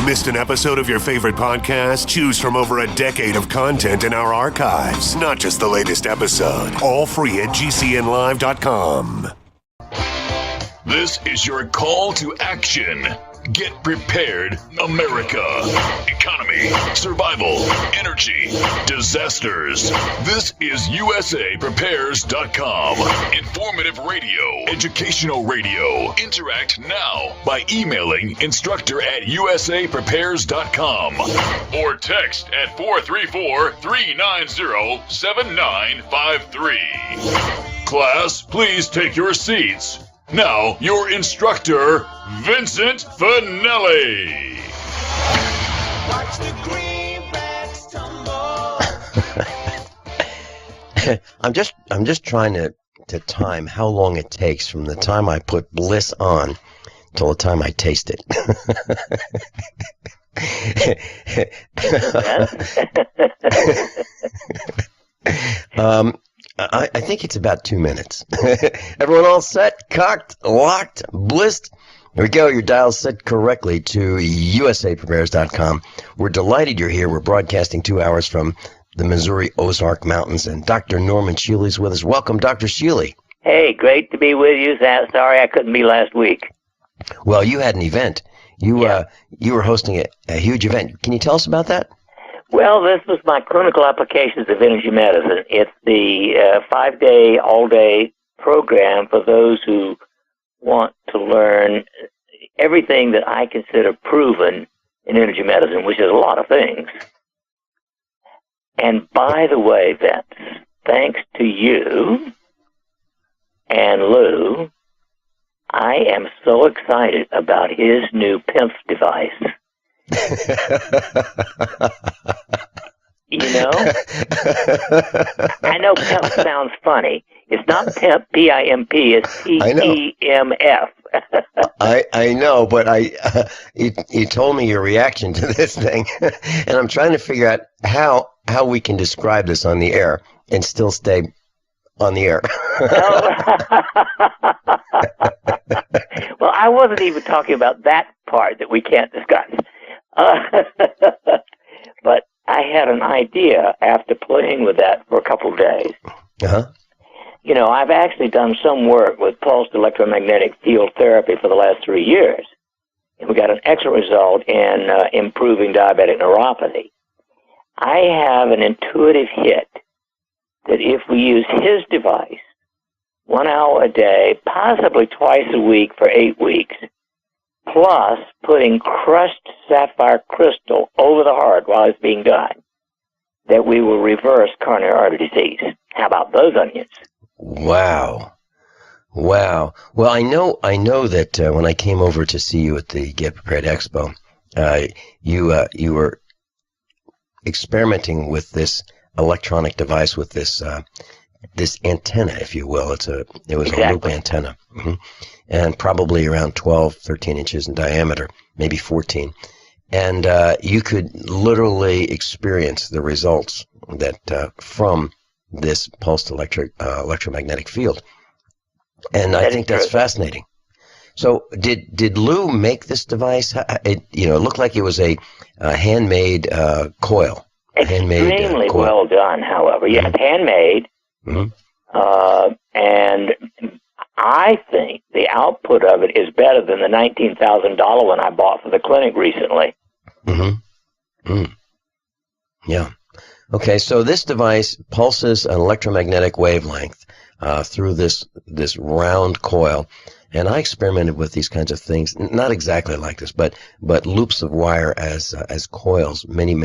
Missed an episode of your favorite podcast? Choose from over a decade of content in our archives, not just the latest episode. All free at gcnlive.com. This is your call to action. Get prepared, America. Economy, survival, energy, disasters. This is USAPrepares.com. Informative radio, educational radio. Interact now by emailing instructor@USAPrepares.com or text at 434-390-7953. Class, please take your seats. Now, your instructor, Vincent Finelli. Watch the greenbacks tumble. I'm just trying to time how long it takes from the time I put Bliss on till the time I taste it. I think it's about 2 minutes. Everyone all set, cocked, locked, blissed? Here we go. Your dial's set correctly to USAPrepares.com. We're delighted you're here. We're broadcasting 2 hours from the Missouri Ozark Mountains, and Dr. Norman Shealy's with us. Welcome, Dr. Shealy. Hey, great to be with you. Sorry I couldn't be last week. Well, you had an event. You were hosting a huge event. Can you tell us about that? Well, this was my clinical applications of energy medicine. It's the 5-day, all-day program for those who want to learn everything that I consider proven in energy medicine, which is a lot of things. And by the way, Vince, thanks to you and Lou, I am so excited about his new PIMF device. You know? I know PIMP sounds funny. It's not PIMP, P-I-M-P, it's P-E-M-F. I know, but you told me your reaction to this thing, and I'm trying to figure out how we can describe this on the air and still stay on the air. Well, I wasn't even talking about that part that we can't discuss. But I had an idea after playing with that for a couple of days. Uh-huh. You know, I've actually done some work with pulsed electromagnetic field therapy for the last 3 years. And we got an excellent result in improving diabetic neuropathy. I have an intuitive hit that if we use his device 1 hour a day, possibly twice a week for 8 weeks, plus putting crushed sapphire crystal over the heart while it's being done, that we will reverse coronary artery disease. How about those onions? Wow. Well, I know that when I came over to see you at the Get Prepared Expo, you were experimenting with this electronic device with this antenna, if you will. It was Exactly. a loop antenna, and probably around 12, 13 inches in diameter, maybe 14. And you could literally experience the results that from this pulsed electromagnetic field. And I think that's fascinating. So did Lou make this device? It looked like it was a handmade coil. Extremely well done, however. Yeah, it's handmade. Mm-hmm. And I think the output of it is better than the $19,000 one I bought for the clinic recently. Mm-hmm. Mm. Yeah. Okay, so this device pulses an electromagnetic wavelength through this round coil, and I experimented with these kinds of things, not exactly like this, but loops of wire as coils many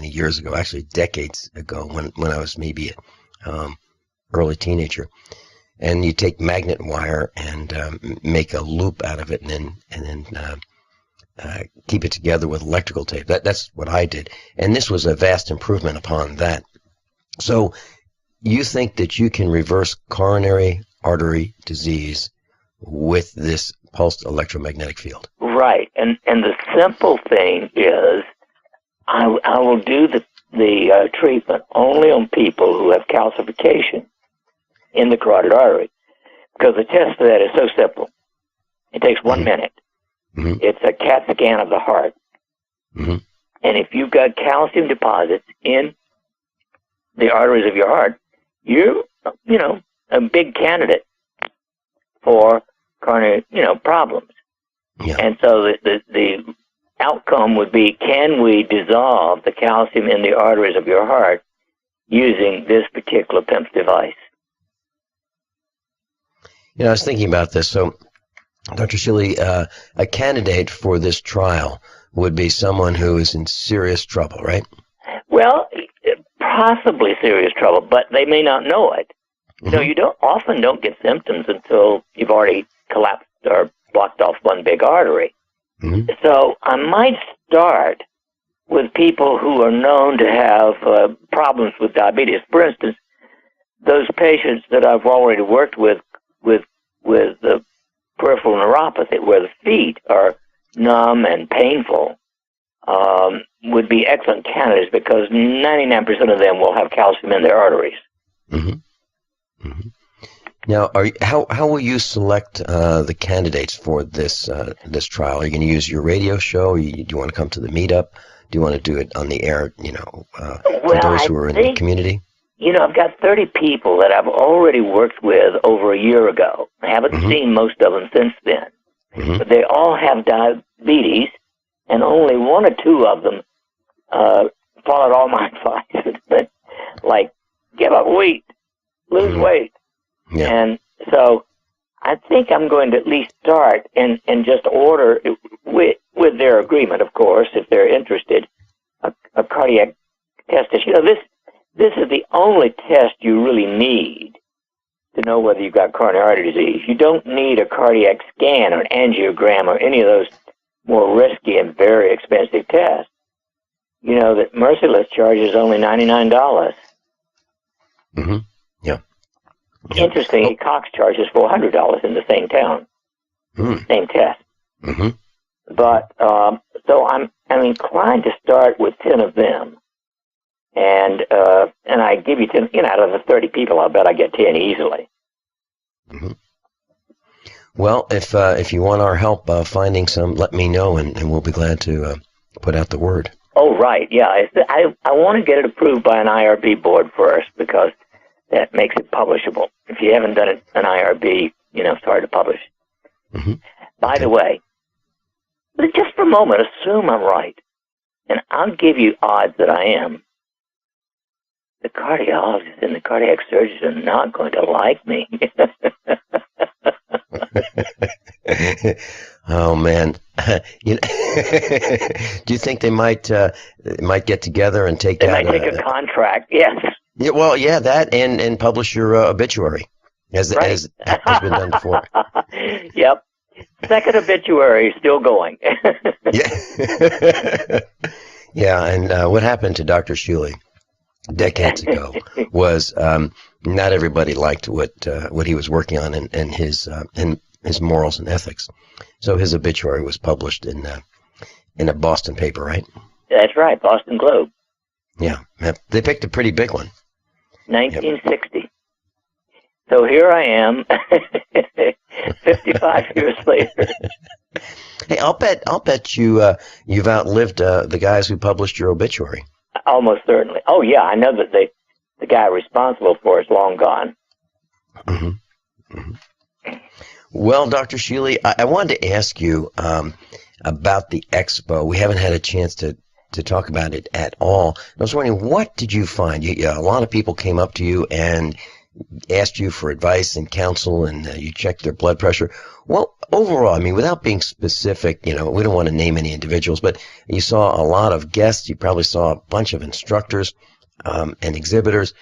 years ago, actually decades ago, when I was maybe early teenager. And you take magnet wire and make a loop out of it, and then keep it together with electrical tape. That's what I did, and this was a vast improvement upon that. So, you think that you can reverse coronary artery disease with this pulsed electromagnetic field? Right, and the simple thing is, I will do the treatment only on people who have calcification in the carotid artery, because the test for that is so simple. It takes 1 minute. Mm-hmm. It's a CAT scan of the heart. Mm-hmm. And if you've got calcium deposits in the arteries of your heart, you're, a big candidate for coronary, problems. Yeah. And so the outcome would be, can we dissolve the calcium in the arteries of your heart using this particular PEMF device? I was thinking about this. So, Dr. Shealy, a candidate for this trial would be someone who is in serious trouble, right? Well, possibly serious trouble, but they may not know it. Mm-hmm. You often don't get symptoms until you've already collapsed or blocked off one big artery. Mm-hmm. So I might start with people who are known to have problems with diabetes. For instance, those patients that I've already worked with the peripheral neuropathy, where the feet are numb and painful, would be excellent candidates because 99% of them will have calcium in their arteries. Mm-hmm. Mm-hmm. Now, how will you select the candidates for this trial? Are you going to use your radio show? Do you want to come to the meetup? Do you want to do it on the air? For those who are in the community. I've got 30 people that I've already worked with over a year ago. I haven't Mm-hmm. seen most of them since then, Mm-hmm. but they all have diabetes, and only one or two of them followed all my advice, like give up wheat, lose Mm-hmm. weight. Yeah. And so I think I'm going to at least start and just order, with their agreement, of course, if they're interested, a cardiac test. This is the only test you really need to know whether you've got coronary artery disease. You don't need a cardiac scan or an angiogram or any of those more risky and very expensive tests. That Merciless charges only $99. Mm-hmm. Yeah. Interestingly, Cox charges $400 in the same town, same test. Mm-hmm. But so I'm inclined to start with 10 of them, and I give you 10. Out of the 30 people, I bet I get 10 easily. Mm-hmm. Well, if you want our help finding some, let me know, and we'll be glad to put out the word. Oh, right, yeah. I want to get it approved by an IRB board first because that makes it publishable. If you haven't done an IRB, it's hard to publish. Mm-hmm. By the way, just for a moment, assume I'm right, and I'll give you odds that I am. The cardiologists and the cardiac surgeons are not going to like me. Oh man, do you think they might get together and take They out might take a contract, yes. Yeah, well, yeah, that and publish your obituary, as has been done before. Yep. Second obituary still going. Yeah. Yeah, and what happened to Dr. Shealy decades ago was not everybody liked what he was working on and his morals and ethics. So his obituary was published in a Boston paper, right? That's right, Boston Globe. Yeah, they picked a pretty big one. 1960. Yep. So here I am, 55 years later. Hey, I'll bet you've outlived the guys who published your obituary. Almost certainly. Oh yeah, I know that the guy responsible for it's long gone. Mm-hmm. Mm-hmm. Well, Dr. Shealy, I wanted to ask you about the expo. We haven't had a chance to talk about it at all. I was wondering, what did you find? A lot of people came up to you and asked you for advice and counsel, and you checked their blood pressure. Well, overall, without being specific, we don't want to name any individuals, but you saw a lot of guests. You probably saw a bunch of instructors and exhibitors.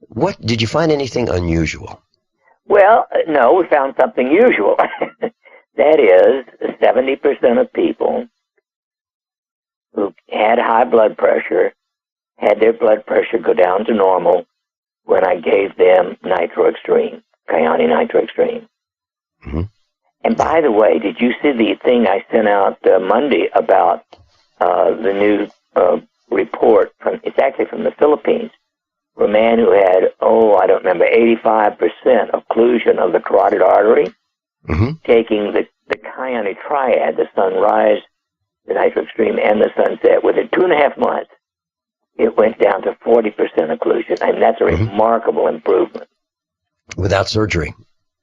What did you find anything unusual? Well, no, we found something usual. That is, 70% of people who had high blood pressure had their blood pressure go down to normal when I gave them Nitro Extreme, Kyani Nitro Extreme. Mm-hmm. And by the way, did you see the thing I sent out Monday about the new report it's actually from the Philippines, for a man who had, I don't remember, 85% occlusion of the carotid artery, mm-hmm. taking the Kyani Triad, the Sunrise, the Nitro Extreme and the Sunset, within 2.5 months, it went down to 40% occlusion, and that's a remarkable improvement. Without surgery?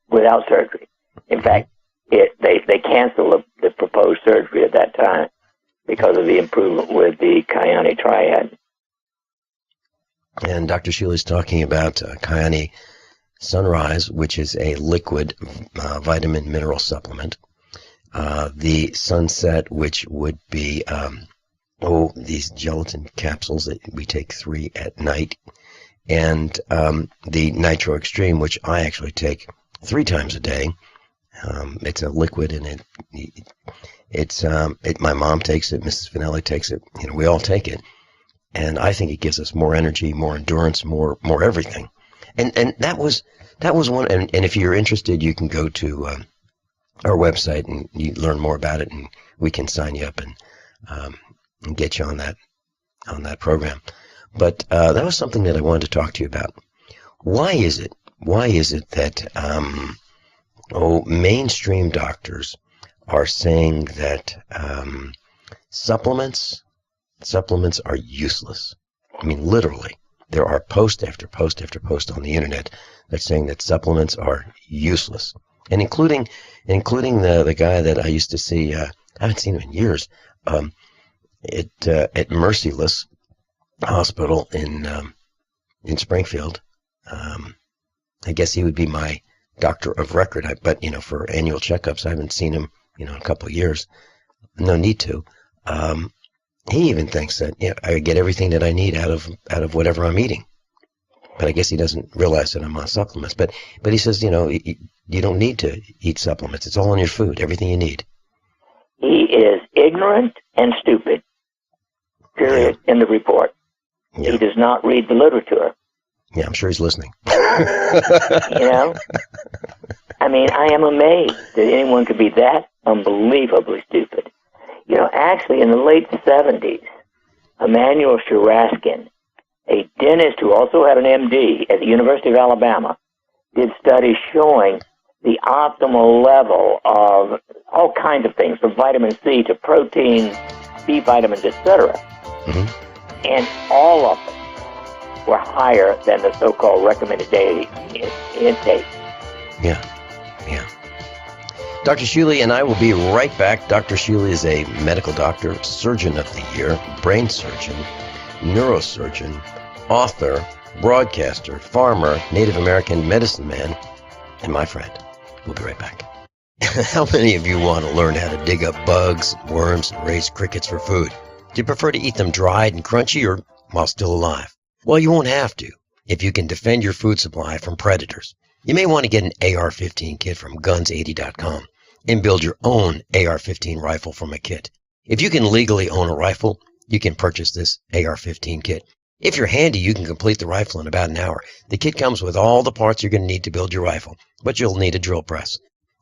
Without surgery. In fact, they canceled the proposed surgery at that time because of the improvement with the Kyani Triad. And Dr. Shealy's talking about Kyani Sunrise, which is a liquid vitamin mineral supplement. The Sunset, which would be these gelatin capsules that we take 3 at night, and the Nitro Extreme, which I actually take 3 times a day. It's a liquid, and my mom takes it, Mrs. Finelli takes it. We all take it, and I think it gives us more energy, more endurance, more everything. And that was one. And if you're interested, you can go to our website and you learn more about it, and we can sign you up and get you on that program. But that was something that I wanted to talk to you about. Why is it that mainstream doctors are saying that supplements are useless? I mean, literally, there are post after post after post on the internet that's saying that supplements are useless, and including the guy that I used to see. I haven't seen him in years. At Merciless Hospital in Springfield. I guess he would be my doctor of record. But for annual checkups, I haven't seen him in a couple of years. No need to. He even thinks that I get everything that I need out of whatever I'm eating. But I guess he doesn't realize that I'm on supplements. But he says, you don't need to eat supplements. It's all in your food, everything you need. He is ignorant and stupid, period, in the report. Yeah. He does not read the literature. Yeah, I'm sure he's listening. I mean, I am amazed that anyone could be that unbelievably stupid. Actually, in the late 70s, Emanuel Shuraskin, a dentist who also had an MD at the University of Alabama, did studies showing the optimal level of all kinds of things, from vitamin C to proteins, B vitamins, etc. Mm-hmm. And all of them were higher than the so-called recommended daily intake. Yeah. Dr. Shealy and I will be right back. Dr. Shealy is a medical doctor, surgeon of the year, brain surgeon, neurosurgeon, author, broadcaster, farmer, Native American medicine man, and my friend. We'll be right back. How many of you want to learn how to dig up bugs, worms, and raise crickets for food? Do you prefer to eat them dried and crunchy or while still alive? Well, you won't have to if you can defend your food supply from predators. You may want to get an AR-15 kit from guns80.com and build your own AR-15 rifle from a kit. If you can legally own a rifle, you can purchase this AR-15 kit. If you're handy, you can complete the rifle in about an hour. The kit comes with all the parts you're going to need to build your rifle, but you'll need a drill press.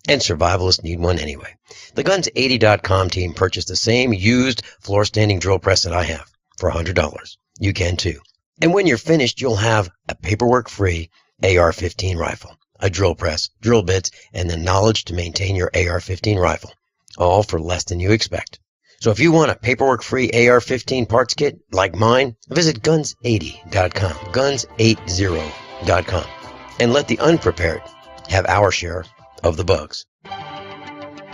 And survivalists need one anyway. The Guns80.com team purchased the same used floor-standing drill press that I have for $100. You can too. And when you're finished, you'll have a paperwork-free AR-15 rifle, a drill press, drill bits, and the knowledge to maintain your AR-15 rifle, all for less than you expect. So if you want a paperwork-free AR-15 parts kit like mine, visit Guns80.com, Guns80.com, and let the unprepared have our share of the bugs.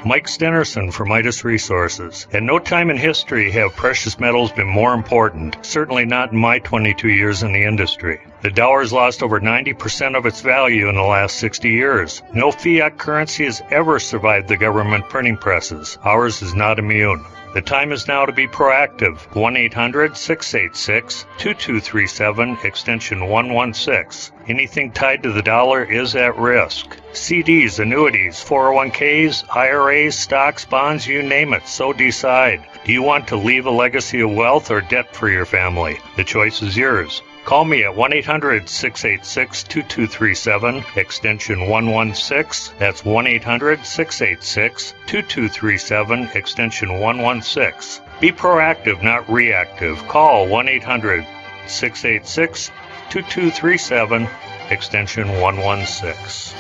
Mike Stenerson from Midas Resources. At no time in history have precious metals been more important, certainly not in my 22 years in the industry. The dollar has lost over 90% of its value in the last 60 years. No fiat currency has ever survived the government printing presses. Ours is not immune. The time is now to be proactive. 1-800-686-2237, extension 116. Anything tied to the dollar is at risk. CDs, annuities, 401ks, IRAs, stocks, bonds, you name it, so decide. Do you want to leave a legacy of wealth or debt for your family? The choice is yours. Call me at 1-800-686-2237, extension 116. That's 1-800-686-2237, extension 116. Be proactive, not reactive. Call 1-800-686-2237, extension 116.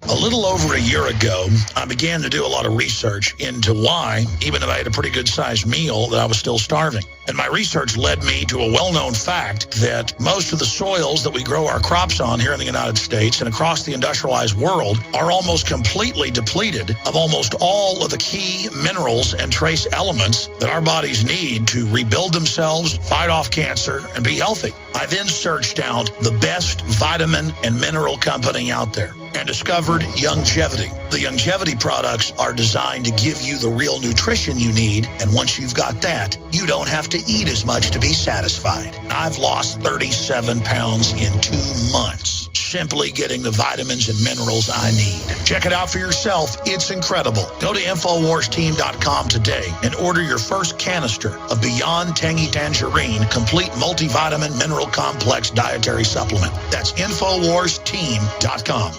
A little over a year ago, I began to do a lot of research into why, even though I had a pretty good-sized meal, that I was still starving. And my research led me to a well-known fact that most of the soils that we grow our crops on here in the United States and across the industrialized world are almost completely depleted of almost all of the key minerals and trace elements that our bodies need to rebuild themselves, fight off cancer, and be healthy. I then searched out the best vitamin and mineral company out there and discovered Longevity. The Longevity products are designed to give you the real nutrition you need, and once you've got that, you don't have to eat as much to be satisfied. I've lost 37 pounds in 2 months, simply getting the vitamins and minerals I need. Check it out for yourself. It's incredible. Go to InfoWarsTeam.com today and order your first canister of Beyond Tangy Tangerine Complete Multivitamin Mineral Complex Dietary Supplement. That's InfoWarsTeam.com.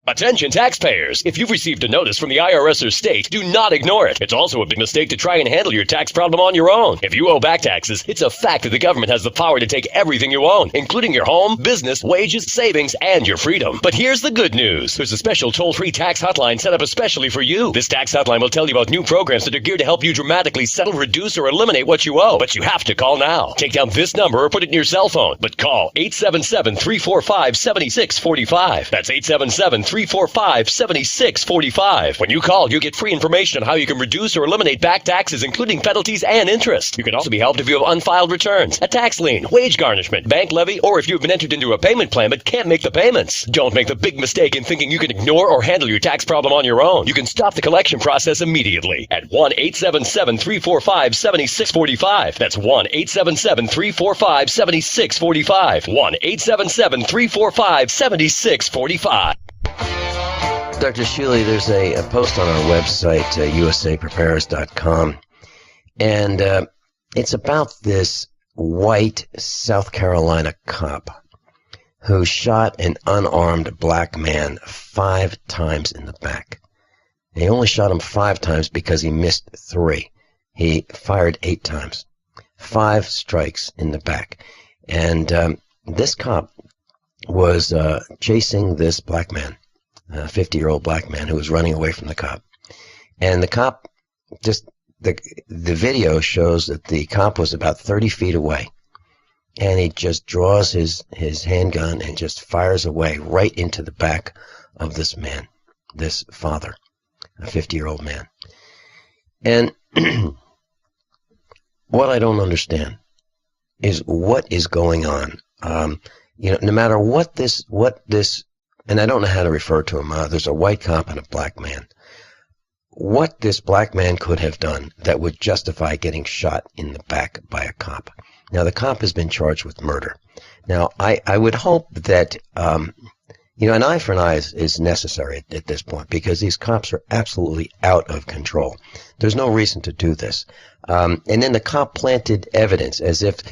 Attention taxpayers! If you've received a notice from the IRS or state, do not ignore it. It's also a big mistake to try and handle your tax problem on your own. If you owe back taxes, it's a fact that the government has the power to take everything you own, including your home, business, wages, savings, and your freedom. But here's the good news. There's a special toll-free tax hotline set up especially for you. This tax hotline will tell you about new programs that are geared to help you dramatically settle, reduce, or eliminate what you owe. But you have to call now. Take down this number or put it in your cell phone. But call 877-345-7645. That's 877-345-7645. When you call, you'll get free information on how you can reduce or eliminate back taxes, including penalties and interest. You can also be helped if you have unfiled returns, a tax lien, wage garnishment, bank levy, or if you've been entered into a payment plan but can't make the payments. Don't make the big mistake in thinking you can ignore or handle your tax problem on your own. You can stop the collection process immediately at 1-877-345-7645. That's 1-877-345-7645. 1-877-345-7645. Dr. Shealy, there's a post on our website, usaprepares.com, and it's about this white South Carolina cop who shot an unarmed black man 5 times in the back. And he only shot him 5 times because he missed 3. He fired 8 times. 5 strikes in the back. And this cop was chasing this black man, a 50-year-old black man who was running away from the cop. And the cop, the video shows that the cop was about 30 feet away. And he just draws his handgun and just fires away right into the back of this man, this father, a 50-year-old man. And what I don't understand is what is going on. No matter what this, and I don't know how to refer to him. There's a white cop and a black man. What this black man could have done that would justify getting shot in the back by a cop. Now, the cop has been charged with murder. Now, I would hope that, an eye for an eye is necessary at this point because these cops are absolutely out of control. There's no reason to do this. And then the cop planted evidence as if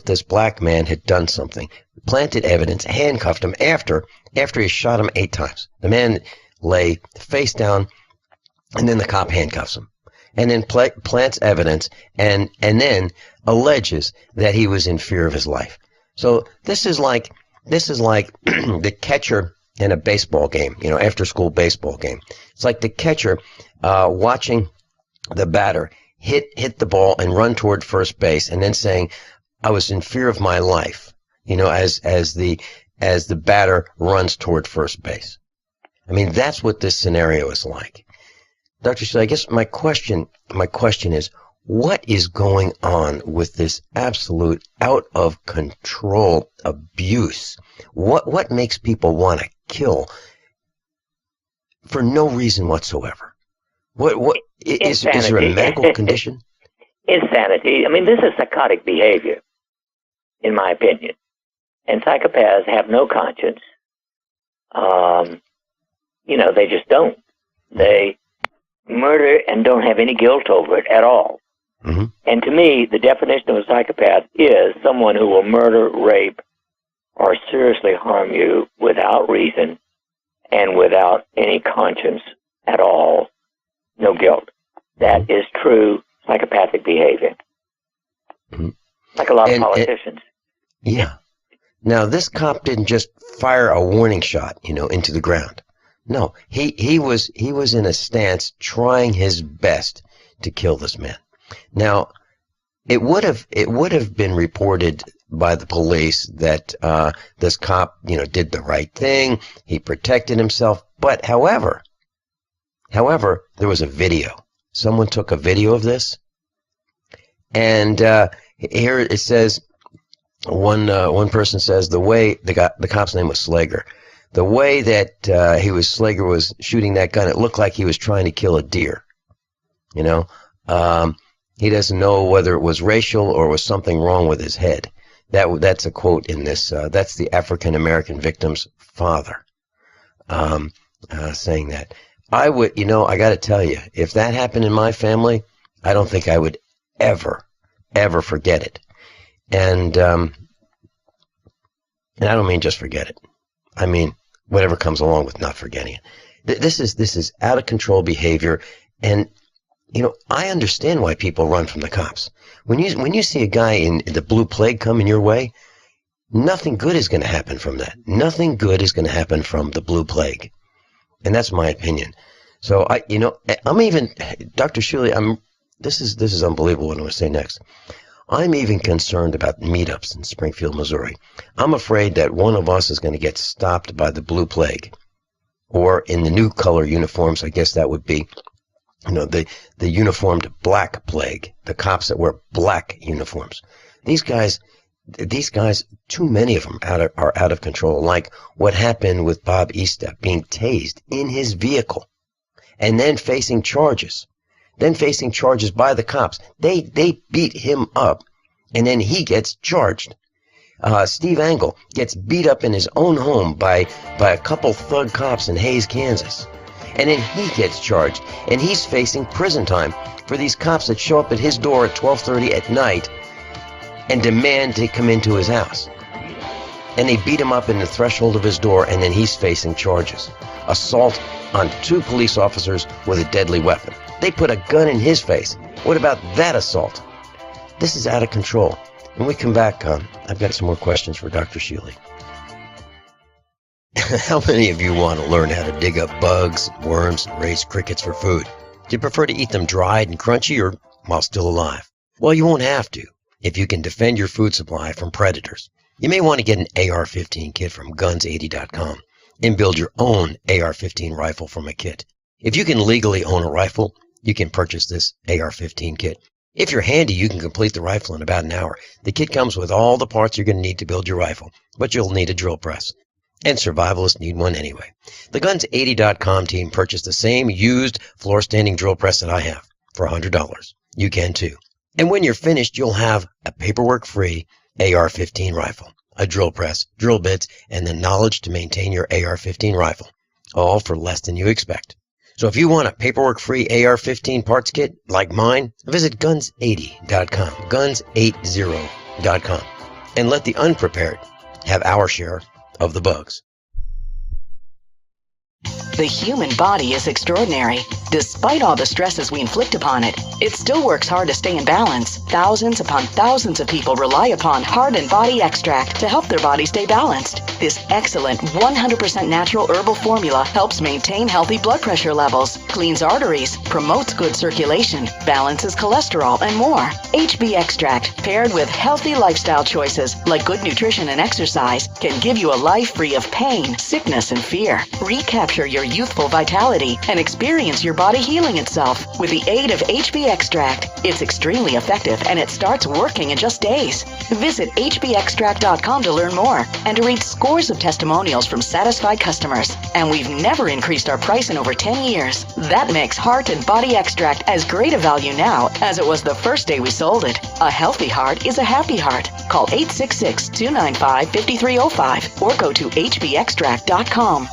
this black man had done something. Planted evidence, handcuffed him after he shot him 8 times. The man lay face down, and then the cop handcuffs him. And then plants evidence, and then alleges that he was in fear of his life. So this is like the catcher in a baseball game, after school baseball game. It's like the catcher watching the batter hit the ball and run toward first base, and then saying, "I was in fear of my life," as the batter runs toward first base. I mean, that's what this scenario is like. Dr. Shealy, I guess my question is, what is going on with this absolute out of control abuse? What makes people want to kill for no reason whatsoever? What is there a medical condition? Insanity. I mean, this is psychotic behavior, in my opinion. And psychopaths have no conscience. They just don't. They murder and don't have any guilt over it at all. Mm-hmm. And to me, the definition of a psychopath is someone who will murder, rape, or seriously harm you without reason and without any conscience at all. No guilt. That is true psychopathic behavior. Mm-hmm. Like a lot of politicians. Yeah. Now, this cop didn't just fire a warning shot, into the ground. No, he was in a stance trying his best to kill this man. Now, it would have been reported by the police that this cop, did the right thing. He protected himself. But however, there was a video. Someone took a video of this, and here it says one person says the cop's name was Slager. The way that Slager was shooting that gun, it looked like he was trying to kill a deer. He doesn't know whether it was racial or was something wrong with his head. That's a quote in this. That's the African American victim's father saying that. I would, I got to tell you, if that happened in my family, I don't think I would ever forget it. And I don't mean just forget it. I mean whatever comes along with not forgetting it. This is out of control behavior, and I understand why people run from the cops. When you see a guy in the blue plague coming your way, nothing good is going to happen from that. Nothing good is going to happen from the blue plague, and that's my opinion. So I'm even Dr. Shealy. This is unbelievable what I'm going to say next. I'm even concerned about meetups in Springfield, Missouri. I'm afraid that one of us is going to get stopped by the blue plague, or in the new color uniforms. I guess that would be, the uniformed black plague. The cops that wear black uniforms. These guys, too many of them are out of control. Like what happened with Bob Eastep being tased in his vehicle, and then facing charges. By the cops. They beat him up, and then he gets charged. Steve Angle gets beat up in his own home by a couple thug cops in Hays, Kansas. And then he gets charged, and he's facing prison time for these cops that show up at his door at 12:30 at night and demand to come into his house. And they beat him up in the threshold of his door, and then he's facing charges. Assault on 2 police officers with a deadly weapon. They put a gun in his face. What about that assault? This is out of control. When we come back, I've got some more questions for Dr. Shealy. How many of you want to learn how to dig up bugs, worms, and raise crickets for food? Do you prefer to eat them dried and crunchy or while still alive? Well, you won't have to if you can defend your food supply from predators. You may want to get an AR-15 kit from guns80.com and build your own AR-15 rifle from a kit. If you can legally own a rifle, you can purchase this AR-15 kit. If you're handy, you can complete the rifle in about an hour. The kit comes with all the parts you're going to need to build your rifle, but you'll need a drill press. And survivalists need one anyway. The Guns80.com team purchased the same used floor-standing drill press that I have for $100. You can too. And when you're finished, you'll have a paperwork-free AR-15 rifle, a drill press, drill bits, and the knowledge to maintain your AR-15 rifle, all for less than you expect. So if you want a paperwork-free AR-15 parts kit like mine, visit Guns80.com, Guns80.com, and let the unprepared have our share of the bugs. The human body is extraordinary. Despite all the stresses we inflict upon it, it still works hard to stay in balance. Thousands upon thousands of people rely upon Heart and Body Extract to help their body stay balanced. This excellent 100% natural herbal formula helps maintain healthy blood pressure levels, cleans arteries, promotes good circulation, balances cholesterol, and more. HB Extract, paired with healthy lifestyle choices like good nutrition and exercise, can give you a life free of pain, sickness, and fear. Recapture your youthful vitality and experience your body healing itself with the aid of HB Extract. It's extremely effective and it starts working in just days. Visit hbextract.com to learn more and to read scores of testimonials from satisfied customers. And we've never increased our price in over 10 years. That makes Heart and Body Extract as great a value now as it was the first day we sold it. A healthy heart is a happy heart. Call 866-295-5305 or go to hbextract.com.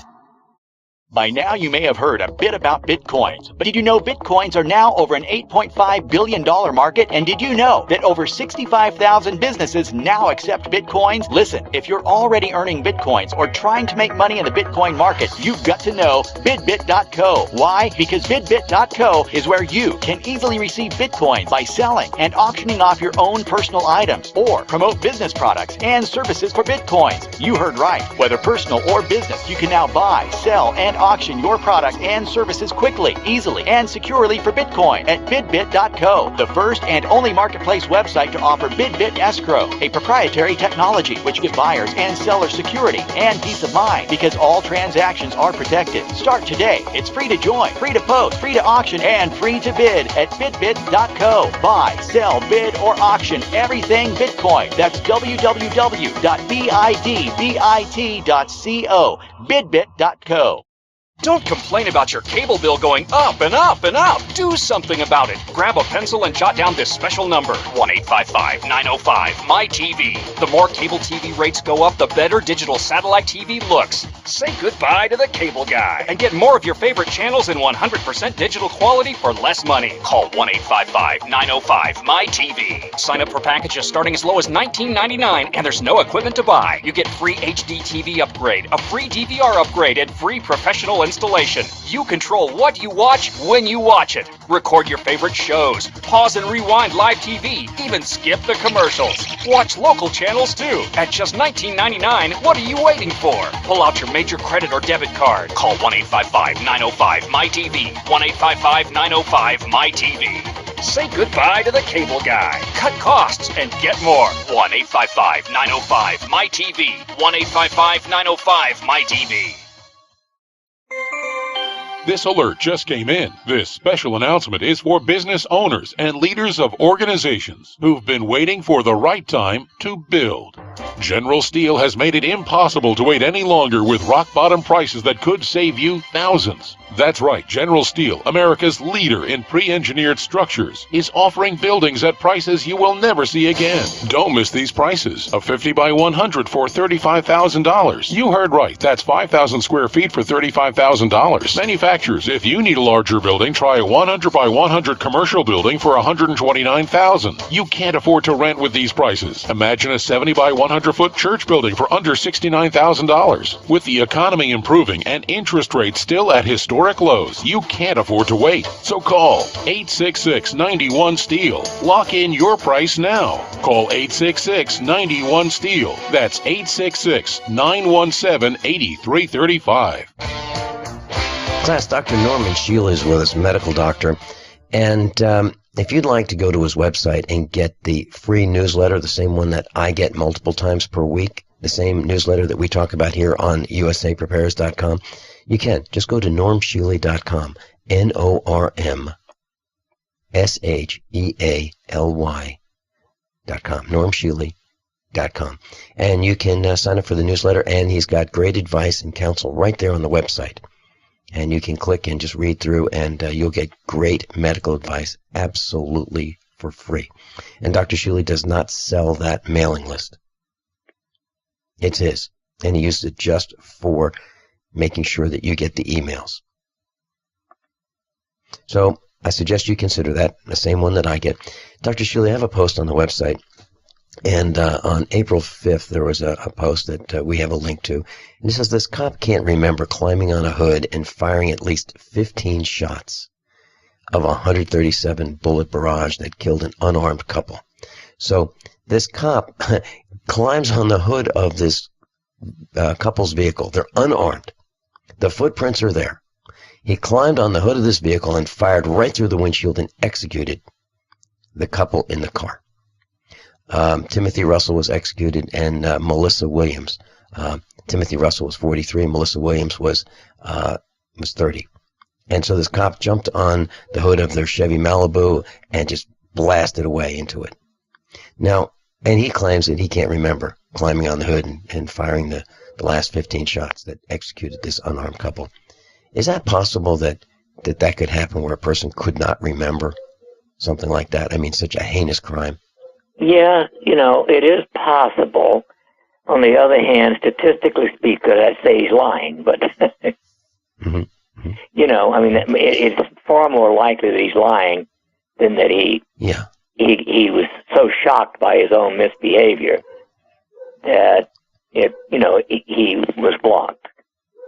By now, you may have heard a bit about Bitcoins, but did you know Bitcoins are now over an $8.5 billion market? And did you know that over 65,000 businesses now accept Bitcoins? Listen, if you're already earning Bitcoins or trying to make money in the Bitcoin market, you've got to know bidbit.co. Why? Because bidbit.co is where you can easily receive Bitcoins by selling and auctioning off your own personal items or promote business products and services for Bitcoins. You heard right. Whether personal or business, you can now buy, sell, and auction your product and services quickly, easily, and securely for Bitcoin at bidbit.co, the first and only marketplace website to offer BidBit escrow, a proprietary technology which gives buyers and sellers security and peace of mind because all transactions are protected. Start today. It's free to join, free to post, free to auction, and free to bid at bidbit.co. Buy, sell, bid, or auction everything Bitcoin. That's www.bidbit.co. Bidbit.co. Don't complain about your cable bill going up and up and up. Do something about it. Grab a pencil and jot down this special number, 1-855-905-MY-TV. The more cable TV rates go up, the better digital satellite TV looks. Say goodbye to the cable guy and get more of your favorite channels in 100% digital quality for less money. Call 1-855-905-MY-TV. Sign up for packages starting as low as $19.99, and there's no equipment to buy. You get free HD TV upgrade, a free DVR upgrade, and free professional installation. You control what you watch when you watch it. Record your favorite shows, pause and rewind live TV, even skip the commercials. Watch local channels too. At just $19.99, what are you waiting for? Pull out your major credit or debit card. Call 1-855-905-MY-TV. 1-855-905-MY-TV. Say goodbye to the cable guy. Cut costs and get more. 1-855-905-MY-TV. 1-855-905-MY-TV. This alert just came in. This special announcement is for business owners and leaders of organizations who've been waiting for the right time to build. General Steel has made it impossible to wait any longer with rock-bottom prices that could save you thousands. That's right, General Steel, America's leader in pre-engineered structures, is offering buildings at prices you will never see again. Don't miss these prices. A 50 by 100 for $35,000. You heard right, that's 5,000 square feet for $35,000. Manufacturers, if you need a larger building, try a 100 by 100 commercial building for $129,000. You can't afford to rent with these prices. Imagine a 70 by 100 foot church building for under $69,000. With the economy improving and interest rates still at historic lows, you can't afford to wait. So call 866-91-STEEL. Lock in your price now. Call 866-91-STEEL. That's 866-917-8335. Class, Dr. Norman Shealy is with us, medical doctor. And if you'd like to go to his website and get the free newsletter, the same one that I get multiple times per week, the same newsletter that we talk about here on usaprepares.com, you can. Just go to normshealy.com, NORMSHEALY.com, normshealy.com. And you can sign up for the newsletter, and he's got great advice and counsel right there on the website. And you can click and just read through, and you'll get great medical advice absolutely for free. And Dr. Shealy does not sell that mailing list. It's his, and he uses it just for making sure that you get the emails. So I suggest you consider that, the same one that I get. Dr. Shealy, I have a post on the website, and on April 5th, there was a post that we have a link to. And it says, this cop can't remember climbing on a hood and firing at least 15 shots of a 137 bullet barrage that killed an unarmed couple. So this cop climbs on the hood of this couple's vehicle. They're unarmed. The footprints are there. He climbed on the hood of this vehicle and fired right through the windshield and executed the couple in the car. Timothy Russell was executed, and Melissa Williams. Timothy Russell was 43. Melissa Williams was 30. And so this cop jumped on the hood of their Chevy Malibu and just blasted away into it. Now, and he claims that he can't remember climbing on the hood and firing the last 15 shots that executed this unarmed couple. Is that possible that could happen, where a person could not remember something like that? I mean, such a heinous crime. Yeah, it is possible. On the other hand, statistically speaking, I'd say he's lying, but, it's far more likely that he's lying than that he was so shocked by his own misbehavior that he was blocked.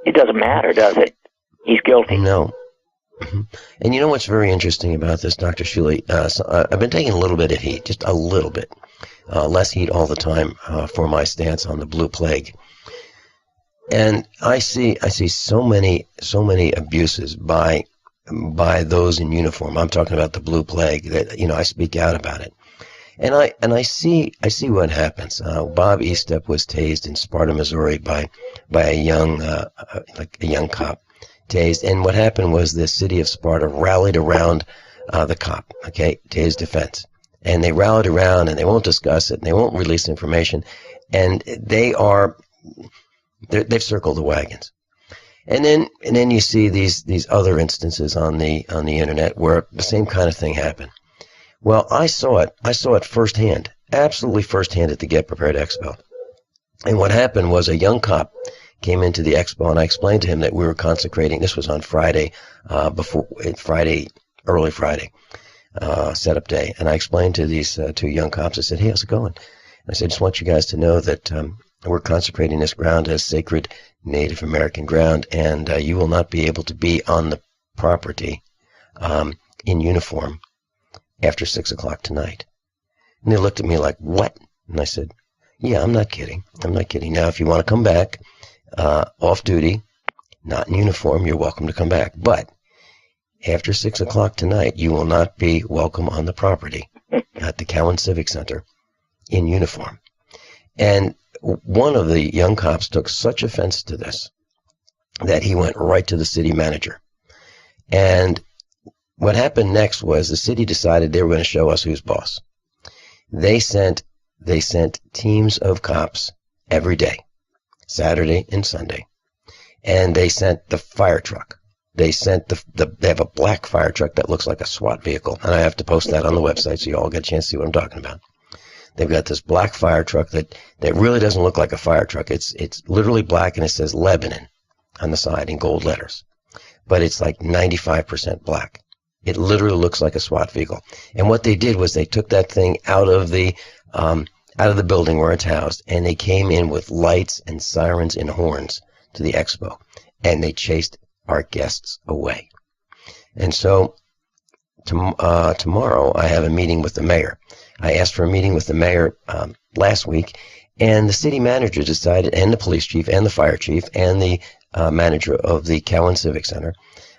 It doesn't matter, does it? He's guilty. No. And you know what's very interesting about this, Dr. Shealy? I've been taking a little bit of heat, just a little bit. Less heat all the time for my stance on the blue plague. And I see so many abuses by those in uniform. I'm talking about the blue plague. That I speak out about it, and I see what happens. Bob Eastep was tased in Sparta, Missouri, by a young cop, tased. And what happened was the city of Sparta rallied around the cop, to his defense, and they rallied around, and they won't discuss it, and they won't release information, and they've circled the wagons. And then you see these other instances on the internet where the same kind of thing happened. Well, I saw it firsthand, absolutely firsthand at the Get Prepared Expo. And what happened was a young cop came into the expo, and I explained to him that we were consecrating. This was on Friday, early Friday, setup day. And I explained to these two young cops, I said, "Hey, how's it going?" And I said, "Just want you guys to know that we're consecrating this ground as sacred Native American ground, and you will not be able to be on the property in uniform after 6 o'clock tonight." And they looked at me like, "What?" And I said, "Yeah, I'm not kidding. I'm not kidding. Now, if you want to come back off duty, not in uniform, you're welcome to come back. But after 6 o'clock tonight, you will not be welcome on the property at the Cowan Civic Center in uniform." And one of the young cops took such offense to this that he went right to the city manager. And what happened next was the city decided they were going to show us who's boss. They sent teams of cops every day, Saturday and Sunday, and they sent the fire truck. They sent they have a black fire truck that looks like a SWAT vehicle, and I have to post that on the website so you all get a chance to see what I'm talking about. They've got this black fire truck that really doesn't look like a fire truck. It's literally black, and it says Lebanon on the side in gold letters, but it's like 95% black. It literally looks like a SWAT vehicle. And what they did was they took that thing out of the building where it's housed, and they came in with lights and sirens and horns to the expo, and they chased our guests away. And so tomorrow I have a meeting with the mayor. I asked for a meeting with the mayor last week, and the city manager decided, and the police chief, and the fire chief, and the manager of the Cowan Civic Center.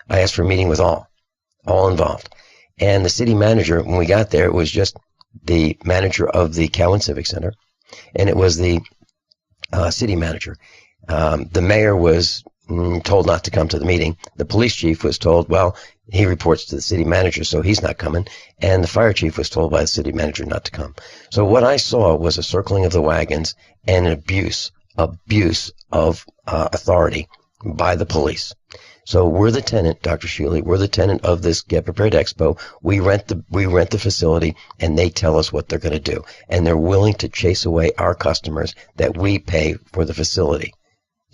I asked for a meeting with all involved. And the city manager, when we got there, it was just the manager of the Cowan Civic Center, and it was the city manager. The mayor was told not to come to the meeting. The police chief was told, well, he reports to the city manager, so he's not coming. And the fire chief was told by the city manager not to come. So what I saw was a circling of the wagons and an abuse of authority by the police. So we're the tenant, Dr. Shealy. We're the tenant of this Get Prepared Expo. We rent the facility, and they tell us what they're going to do. And they're willing to chase away our customers that we pay for the facility.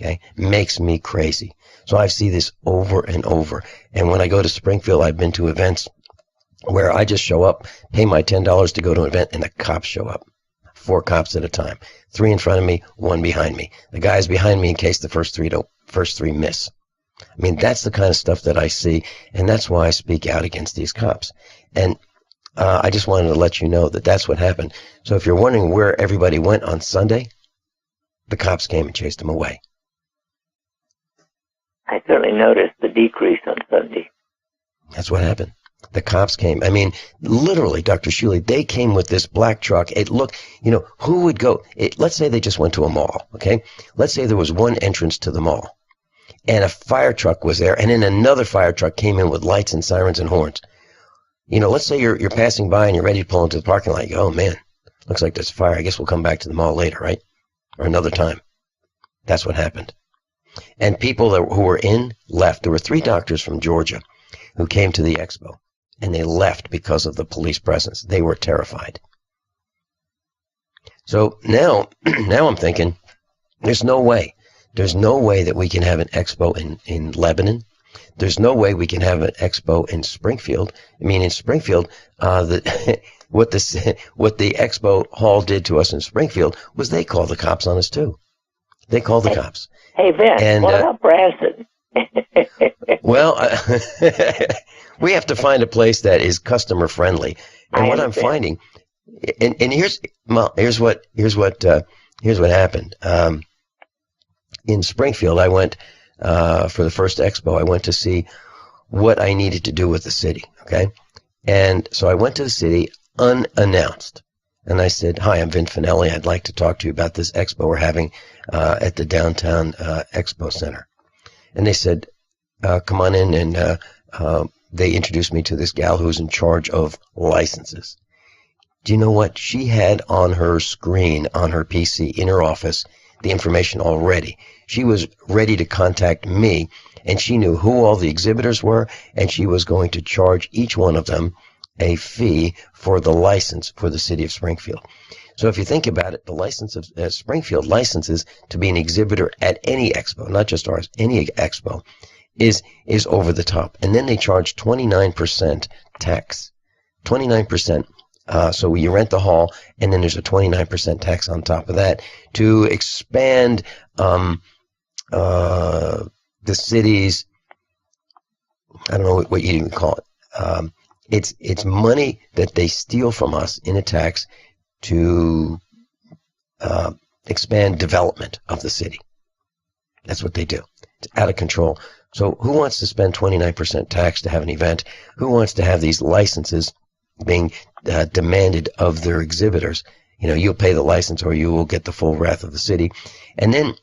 Okay, makes me crazy. So I see this over and over. And when I go to Springfield, I've been to events where I just show up, pay my $10 to go to an event, and the cops show up. 4 cops at a time. 3 in front of me, 1 behind me. The guy's behind me in case the first three miss. I mean, that's the kind of stuff that I see, and that's why I speak out against these cops. And I just wanted to let you know that that's what happened. So if you're wondering where everybody went on Sunday, the cops came and chased them away. I certainly noticed the decrease on Sunday. That's what happened. The cops came. I mean, literally, Dr. Shealy, they came with this black truck. It looked, who would go? Let's say they just went to a mall, okay? Let's say there was one entrance to the mall, and a fire truck was there, and then another fire truck came in with lights and sirens and horns. Let's say you're passing by and you're ready to pull into the parking lot. You go, oh, man, looks like there's a fire. I guess we'll come back to the mall later, right? Or another time. That's what happened. And people who were left. There were 3 doctors from Georgia who came to the expo, and they left because of the police presence. They were terrified. So now I'm thinking, there's no way that we can have an expo in Lebanon. There's no way we can have an expo in Springfield. I mean, in Springfield, what the expo hall did to us in Springfield was they called the cops on us too. They called the cops. Hey, Vince, what about Branson? Well, we have to find a place that is customer friendly. And what I'm finding, and here's what happened. in Springfield, I went for the first expo. I went to see what I needed to do with the city. Okay, and so I went to the city unannounced, and I said, "Hi, I'm Vin Finelli. I'd like to talk to you about this expo we're having at the downtown expo center." And they said, "Come on in," and they introduced me to this gal who's in charge of licenses. Do you know what? She had on her screen, on her PC, in her office, the information already. She was ready to contact me, and she knew who all the exhibitors were, and she was going to charge each one of them a fee for the license for the city of Springfield. So if you think about it, the license of Springfield licenses to be an exhibitor at any expo, not just ours, any expo, is over the top. And then they charge 29% tax. 29%. So you rent the hall, and then there's a 29% tax on top of that to expand the city's, I don't know what you even call it. It's money that they steal from us in a tax to expand development of the city. That's what they do. It's out of control. So who wants to spend 29% tax to have an event? Who wants to have these licenses being demanded of their exhibitors? You know, you'll pay the license or you will get the full wrath of the city. And then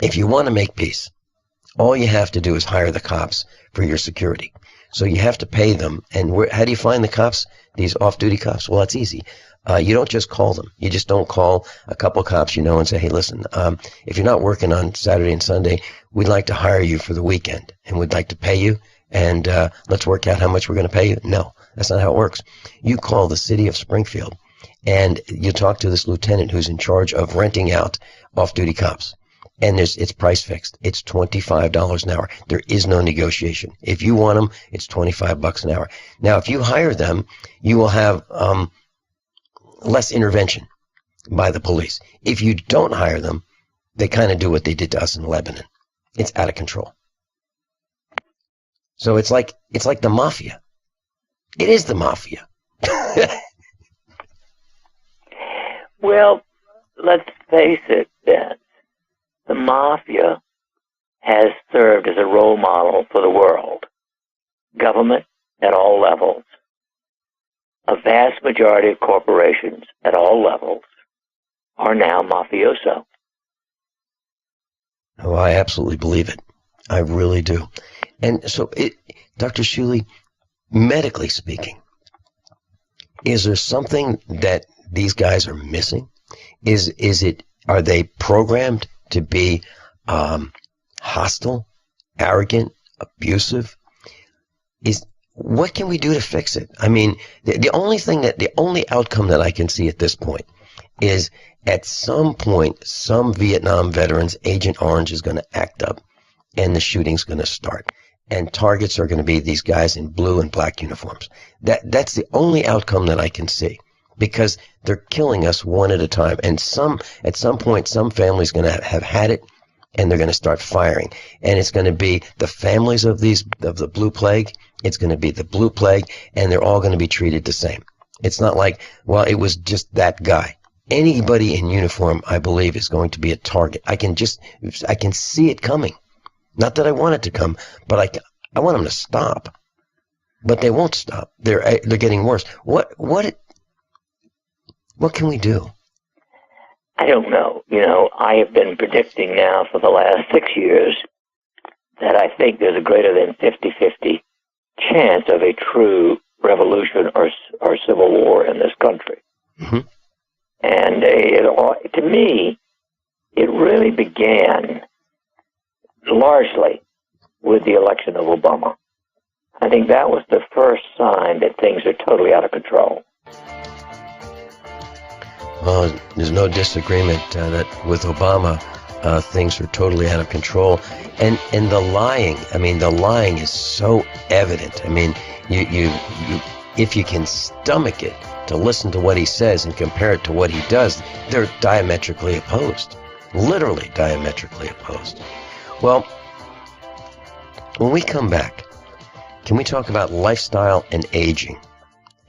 if you want to make peace, all you have to do is hire the cops for your security. So you have to pay them. And how do you find the cops, these off-duty cops? Well, it's easy. You don't just call them. You just don't call a couple cops, and say, "Hey, listen, if you're not working on Saturday and Sunday, we'd like to hire you for the weekend, and we'd like to pay you, and let's work out how much we're going to pay you." No, that's not how it works. You call the city of Springfield, and you talk to this lieutenant who's in charge of renting out off-duty cops. And it's price fixed. It's $25 an hour. There is no negotiation. If you want them, it's $25 an hour. Now, if you hire them, you will have less intervention by the police. If you don't hire them, they kind of do what they did to us in Lebanon. It's out of control. So it's like the mafia. It is the mafia. Well, let's face it, Ben. The mafia has served as a role model for the world. Government at all levels. A vast majority of corporations at all levels are now mafioso. Oh, I absolutely believe it. I really do. And so, Dr. Shealy, medically speaking, is there something that these guys are missing? Are they programmed to be hostile, arrogant, abusive? What can we do to fix it? I mean, the only outcome that I can see at this point is at some point, some Vietnam veterans, Agent Orange is going to act up and the shooting's going to start. And targets are going to be these guys in blue and black uniforms. That's the only outcome that I can see, because they're killing us one at a time. And at some point, some family's going to have had it, and they're going to start firing. And it's going to be the families of the blue plague. It's going to be the blue plague, and they're all going to be treated the same. It's not like, well, it was just that guy. Anybody in uniform, I believe, is going to be a target. I can see it coming. Not that I want it to come, but I want them to stop. But they won't stop. They're getting worse. What can we do? I don't know. I have been predicting now for the last 6 years that I think there's a greater than 50-50 chance of a true revolution or civil war in this country. Mm-hmm. And to me, it really began largely with the election of Obama. I think that was the first sign that things are totally out of control. Well, there's no disagreement that with Obama, things are totally out of control. And the lying, the lying is so evident. You if you can stomach it, to listen to what he says and compare it to what he does, they're diametrically opposed. Literally diametrically opposed. Well, when we come back, can we talk about lifestyle and aging?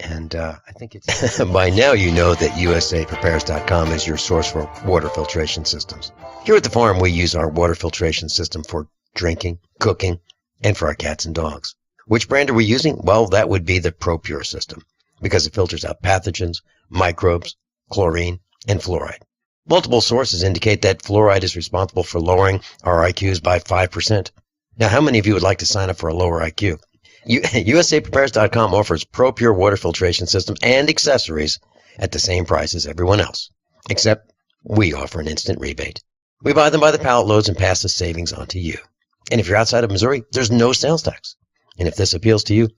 And I think it's... By now you know that USAPrepares.com is your source for water filtration systems. Here at the farm, we use our water filtration system for drinking, cooking, and for our cats and dogs. Which brand are we using? Well, that would be the ProPure system, because it filters out pathogens, microbes, chlorine, and fluoride. Multiple sources indicate that fluoride is responsible for lowering our IQs by 5%. Now, how many of you would like to sign up for a lower IQ? USAPrepares.com offers ProPure water filtration systems and accessories at the same price as everyone else, except we offer an instant rebate. We buy them by the pallet loads and pass the savings on to you. And if you're outside of Missouri, there's no sales tax. And if this appeals to you,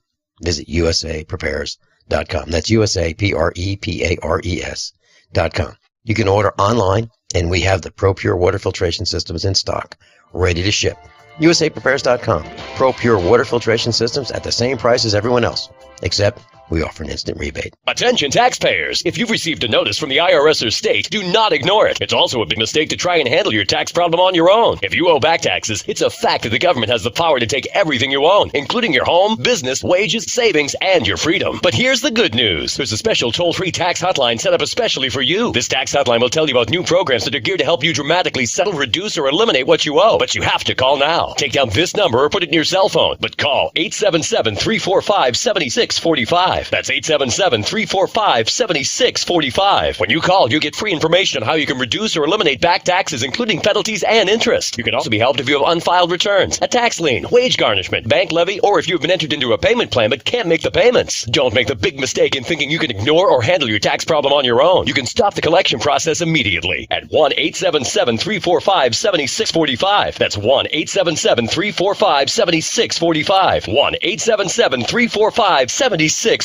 visit USAPrepares.com. That's USAPrepares.com. You can order online, and we have the ProPure water filtration systems in stock, ready to ship. USAPrepares.com. ProPure water filtration systems at the same price as everyone else, except we offer an instant rebate. Attention taxpayers! If you've received a notice from the IRS or state, do not ignore it. It's also a big mistake to try and handle your tax problem on your own. If you owe back taxes, it's a fact that the government has the power to take everything you own, including your home, business, wages, savings, and your freedom. But here's the good news. There's a special toll-free tax hotline set up especially for you. This tax hotline will tell you about new programs that are geared to help you dramatically settle, reduce, or eliminate what you owe. But you have to call now. Take down this number or put it in your cell phone. But call 877-345-7645. That's 877-345-7645. When you call, you get free information on how you can reduce or eliminate back taxes, including penalties and interest. You can also be helped if you have unfiled returns, a tax lien, wage garnishment, bank levy, or if you've been entered into a payment plan but can't make the payments. Don't make the big mistake in thinking you can ignore or handle your tax problem on your own. You can stop the collection process immediately at 1-877-345-7645. That's 1-877-345-7645. 1-877-345-7645.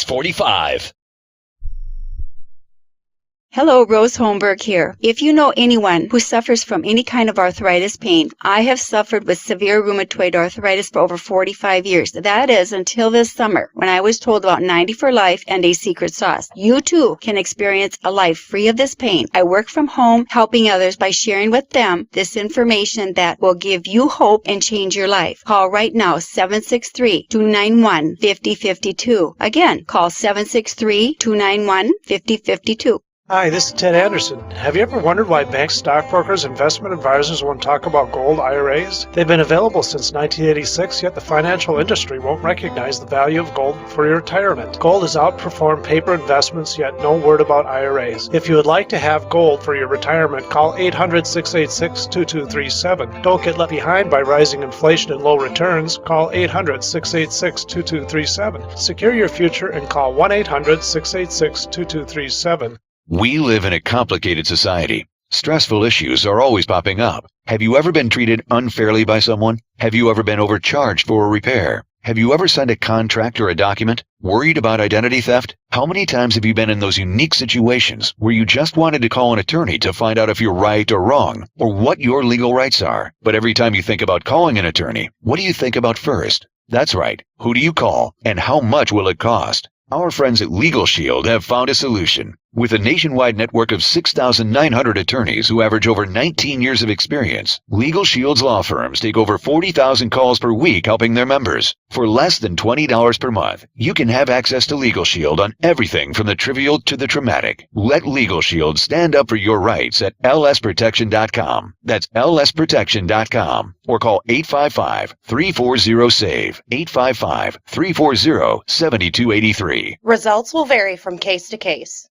Hello, Rose Holmberg here. If you know anyone who suffers from any kind of arthritis pain, I have suffered with severe rheumatoid arthritis for over 45 years. That is until this summer, when I was told about 90 for Life and a secret sauce. You too can experience a life free of this pain. I work from home, helping others by sharing with them this information that will give you hope and change your life. Call right now, 763-291-5052. Again, call 763-291-5052. Hi, this is Ted Anderson. Have you ever wondered why banks, stockbrokers, investment advisors won't talk about gold IRAs? They've been available since 1986, yet the financial industry won't recognize the value of gold for your retirement. Gold has outperformed paper investments, yet no word about IRAs. If you would like to have gold for your retirement, call 800-686-2237. Don't get left behind by rising inflation and low returns. Call 800-686-2237. Secure your future and call 1-800-686-2237. We live in a complicated society. Stressful issues are always popping up. Have you ever been treated unfairly by someone? Have you ever been overcharged for a repair? Have you ever signed a contract or a document? Worried about identity theft? How many times have you been in those unique situations where you just wanted to call an attorney to find out if you're right or wrong, or what your legal rights are? But every time you think about calling an attorney, what do you think about first? That's right. Who do you call, and how much will it cost? Our friends at Legal Shield have found a solution. With a nationwide network of 6,900 attorneys who average over 19 years of experience, Legal Shield's law firms take over 40,000 calls per week helping their members. For less than $20 per month, you can have access to Legal Shield on everything from the trivial to the traumatic. Let Legal Shield stand up for your rights at lsprotection.com. That's lsprotection.com. Or call 855-340-SAVE, 855-340-7283. Results will vary from case to case.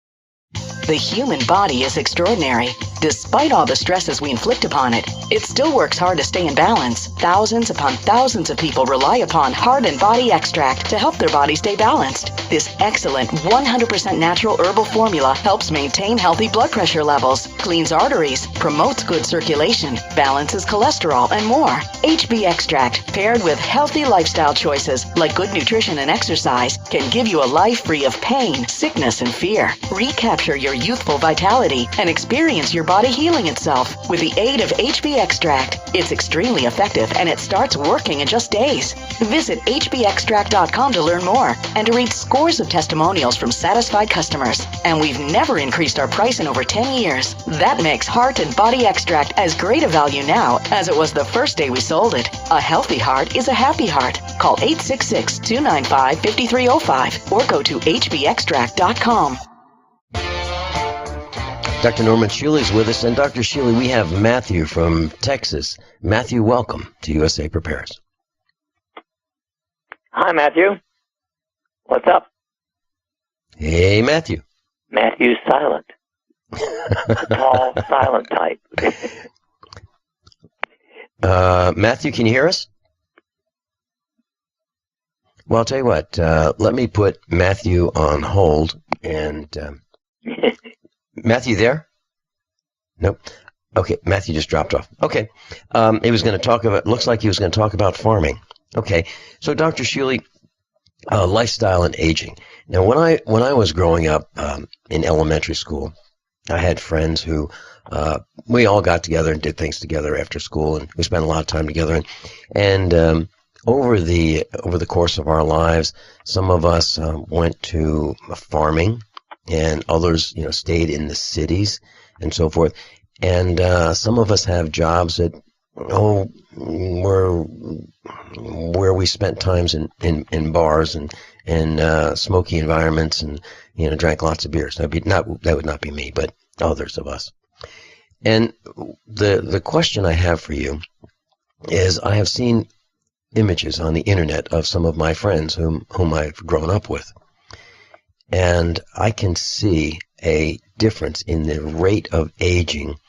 The human body is extraordinary. Despite all the stresses we inflict upon it, it still works hard to stay in balance. Thousands upon thousands of people rely upon Heart and Body Extract to help their body stay balanced. This excellent 100% natural herbal formula helps maintain healthy blood pressure levels, cleans arteries, promotes good circulation, balances cholesterol, and more. HB Extract, paired with healthy lifestyle choices like good nutrition and exercise, can give you a life free of pain, sickness, and fear. Recapture your youthful vitality and experience your body healing itself with the aid of HB Extract. It's extremely effective and it starts working in just days. Visit hbextract.com to learn more and to read scores of testimonials from satisfied customers. And we've never increased our price in over 10 years. That makes Heart and Body Extract as great a value now as it was the first day we sold it. A healthy heart is a happy heart. Call 866-295-5305 or go to hbextract.com. Dr. Norman Shealy is with us, and Dr. Shealy, we have Matthew from Texas. Matthew, welcome to USA Prepares. Hi, Matthew. What's up? Hey, Matthew. Matthew's silent. The tall, silent type. Matthew, can you hear us? Well, I'll tell you what. Let me put Matthew on hold, and Matthew there? Nope. Okay, Matthew just dropped off. Okay. He was going to talk about, looks like he was going to talk about farming. Okay. So, Dr. Shealy, lifestyle and aging. Now, when I was growing up in elementary school, I had friends who we all got together and did things together after school, and we spent a lot of time together. And over the course of our lives, some of us went to farming, and others, stayed in the cities and so forth. And some of us have jobs that, where we spent times in bars and smoky environments and, drank lots of beers. That would not be me, but others of us. And the question I have for you is, I have seen images on the internet of some of my friends whom I've grown up with. And I can see a difference in the rate of aging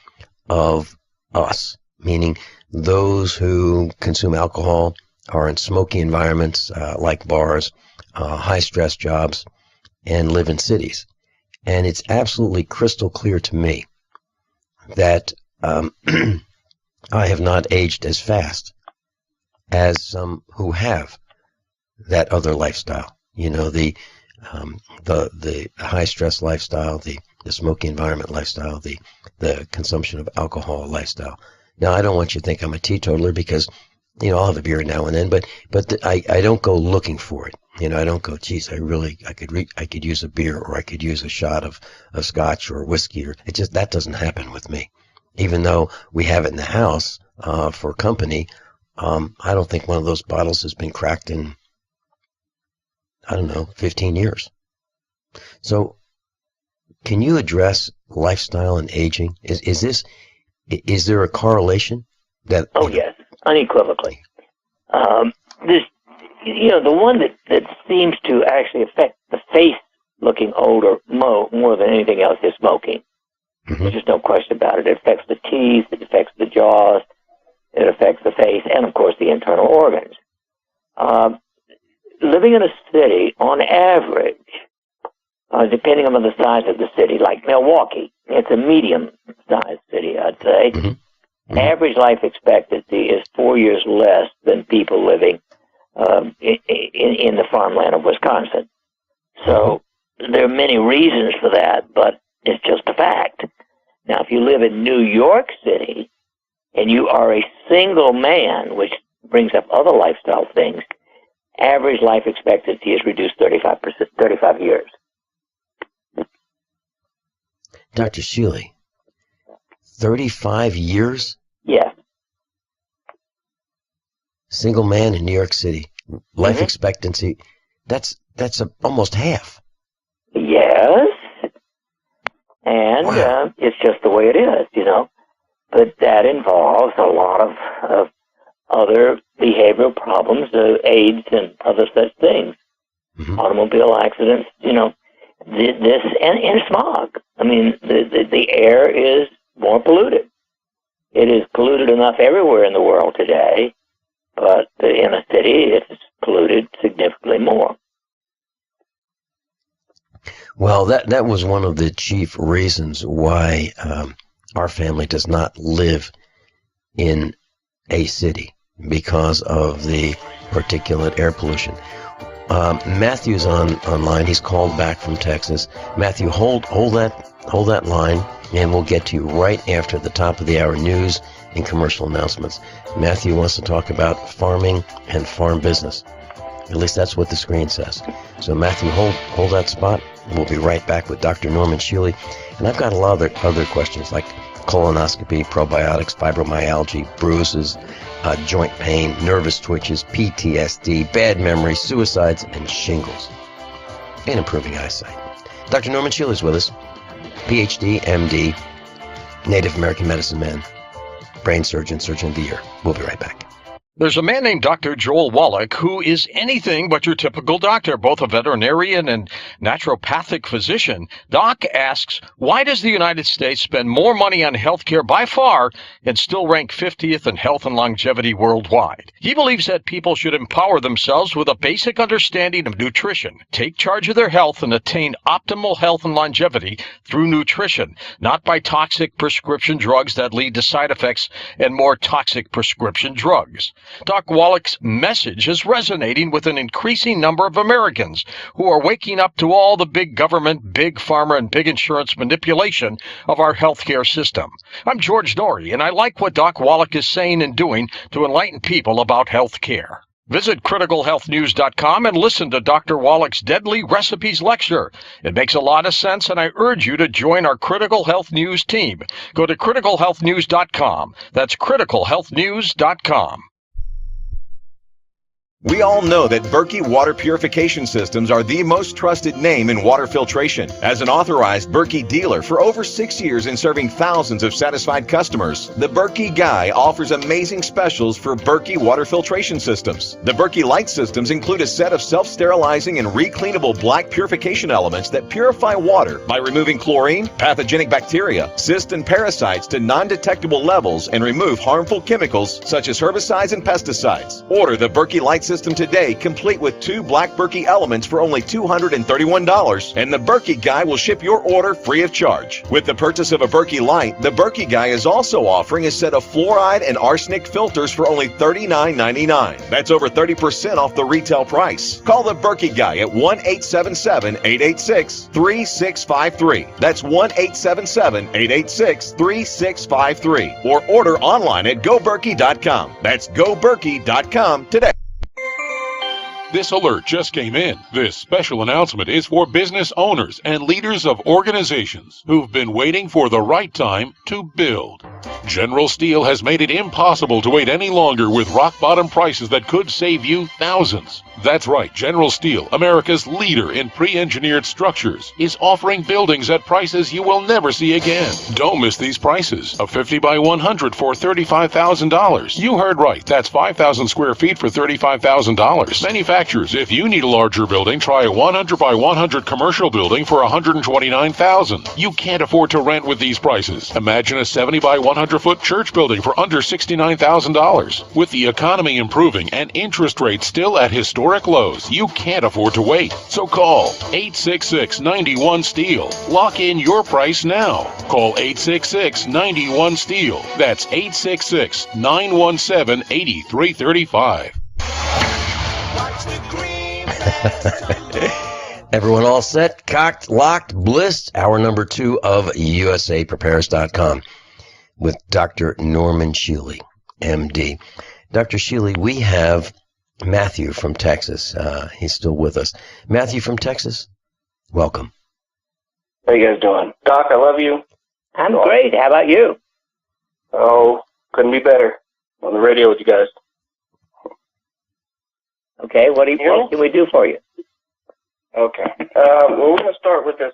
of us, meaning those who consume alcohol, are in smoky environments like bars, high-stress jobs, and live in cities. And it's absolutely crystal clear to me that I have not aged as fast as some who have that other lifestyle. The high stress lifestyle, the smoky environment lifestyle, the consumption of alcohol lifestyle. Now, I don't want you to think I'm a teetotaler, because I'll have a beer now and then, but I don't go looking for it. I don't go, geez, I could use a beer, or I could use a shot of scotch or whiskey, or that doesn't happen with me. Even though we have it in the house for company, I don't think one of those bottles has been cracked in, 15 years. So, can you address lifestyle and aging? Is there a correlation that? Oh, yes, unequivocally. The one that seems to actually affect the face looking older more than anything else is smoking. Mm-hmm. There's just no question about it. It affects the teeth, it affects the jaws, it affects the face, and of course the internal organs. Living in a city, on average, depending on the size of the city, like Milwaukee, it's a medium-sized city, I'd say. Mm-hmm. Mm-hmm. Average life expectancy is 4 years less than people living in the farmland of Wisconsin. So there are many reasons for that, but it's just a fact. Now, if you live in New York City and you are a single man, which brings up other lifestyle things, average life expectancy is reduced 35 years. Dr. Shealy, 35 years? Yes. Single man in New York City. Life expectancy, that's almost half. Yes. And wow. It's just the way it is, But that involves a lot of other behavioral problems, AIDS and other such things. Mm-hmm. Automobile accidents, this and smog. I mean, the air is more polluted. It is polluted enough everywhere in the world today, but in a city, it's polluted significantly more. Well, that was one of the chief reasons why our family does not live in a city, because of the particulate air pollution. Matthew's online. He's called back from Texas. Matthew, hold that Hold that line, and we'll get to you right after the top of the hour news and commercial announcements. Matthew wants to talk about farming and farm business. At least that's what the screen says. So Matthew, hold that spot. We'll be right back with Dr. Norman Shealy. And I've got a lot of other questions like colonoscopy, probiotics, fibromyalgia, bruises, joint pain, nervous twitches, PTSD, bad memory, suicides, and shingles. And improving eyesight. Dr. Norman Shealy is with us. PhD, MD, Native American medicine man, brain surgeon, surgeon of the year. We'll be right back. There's a man named Dr. Joel Wallach who is anything but your typical doctor, both a veterinarian and naturopathic physician. Doc asks, why does the United States spend more money on healthcare by far and still rank 50th in health and longevity worldwide? He believes that people should empower themselves with a basic understanding of nutrition, take charge of their health, and attain optimal health and longevity through nutrition, not by toxic prescription drugs that lead to side effects and more toxic prescription drugs. Doc Wallach's message is resonating with an increasing number of Americans who are waking up to all the big government, big pharma, and big insurance manipulation of our healthcare system. I'm George Norrie, and I like what Doc Wallach is saying and doing to enlighten people about healthcare. Visit criticalhealthnews.com and listen to Dr. Wallach's Deadly Recipes lecture. It makes a lot of sense, and I urge you to join our Critical Health News team. Go to criticalhealthnews.com. That's criticalhealthnews.com. We all know that Berkey water purification systems are the most trusted name in water filtration. As an authorized Berkey dealer for over 6 years and serving thousands of satisfied customers, the Berkey Guy offers amazing specials for Berkey water filtration systems. The Berkey Light systems include a set of self-sterilizing and recleanable black purification elements that purify water by removing chlorine, pathogenic bacteria, cysts, and parasites to non-detectable levels and remove harmful chemicals such as herbicides and pesticides. Order the Berkey Light system today, complete with 2 black Berkey elements for only $231, and the Berkey Guy will ship your order free of charge. With the purchase of a Berkey Light, the Berkey Guy is also offering a set of fluoride and arsenic filters for only $39.99. That's over 30% off the retail price. Call the Berkey Guy at 1-877-886-3653. That's 1-877-886-3653. Or order online at goberkey.com. That's goberkey.com today. This alert just came in. This special announcement is for business owners and leaders of organizations who've been waiting for the right time to build. General Steel has made it impossible to wait any longer with rock-bottom prices that could save you thousands. That's right, General Steel, America's leader in pre-engineered structures, is offering buildings at prices you will never see again. Don't miss these prices. A 50 by 100 for $35,000. You heard right, that's 5,000 square feet for $35,000. Manufacturers, if you need a larger building, try a 100 by 100 commercial building for $129,000. You can't afford to rent with these prices. Imagine a 70 by 100-foot church building for under $69,000. With the economy improving and interest rates still at historic lows, you can't afford to wait. So call 866-91-STEEL. Lock in your price now. Call 866-91-STEEL. That's 866-917-8335. Everyone all set, cocked, locked, blissed? Hour number 2 of USAPrepares.com with Dr. Norman Shealy, MD. Dr. Shealy, we have Matthew from Texas. He's still with us. Matthew from Texas, welcome. How you guys doing? Doc, I love you. I'm great. How about you? Oh, couldn't be better. On the radio with you guys. Okay, what can we do for you? Okay. Well, we're going to start with this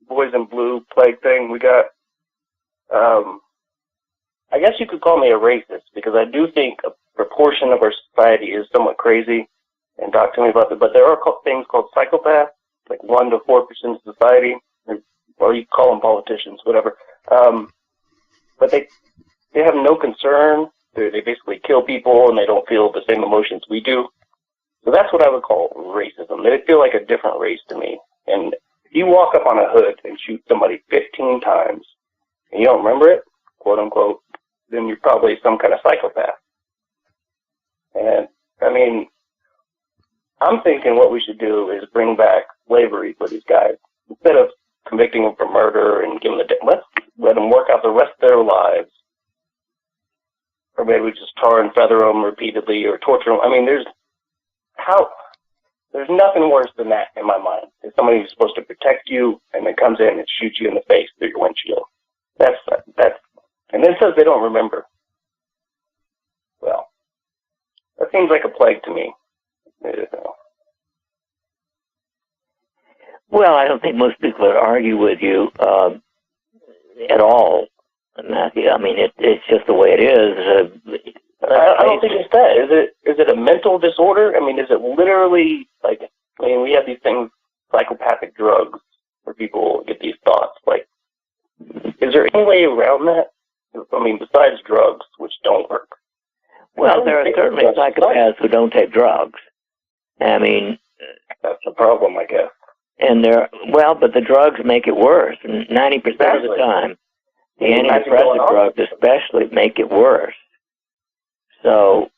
boys in blue plague thing we got. I guess you could call me a racist because I do think a proportion of our society is somewhat crazy. And Doc told me about that. But there are things called psychopaths, like 1 to 4% of society, or you call them politicians, whatever. But they have no concern. They basically kill people and they don't feel the same emotions we do. So that's what I would call racism. They feel like a different race to me. And if you walk up on a hood and shoot somebody 15 times and you don't remember it, quote unquote, then you're probably some kind of psychopath. And I mean, I'm thinking what we should do is bring back slavery for these guys. Instead of convicting them for murder and give them let's let them work out the rest of their lives. Or maybe we just tar and feather them repeatedly or torture them. I mean, there's nothing worse than that in my mind. It's somebody who's supposed to protect you and then comes in and shoots you in the face through your windshield. That's, and then says they don't remember. Well, that seems like a plague to me. Well, I don't think most people would argue with you at all, Matthew. I mean, it's just the way it is. I don't think it's that. Is it a mental disorder? I mean, is it literally like? I mean, we have these things, psychopathic drugs, where people get these thoughts. Like, is there any way around that? I mean, besides drugs, which don't work. Well, there are certainly psychopaths who don't take drugs. I mean, that's the problem, I guess. And but the drugs make it worse. 90% of the time, the antidepressant drugs especially make it worse. So,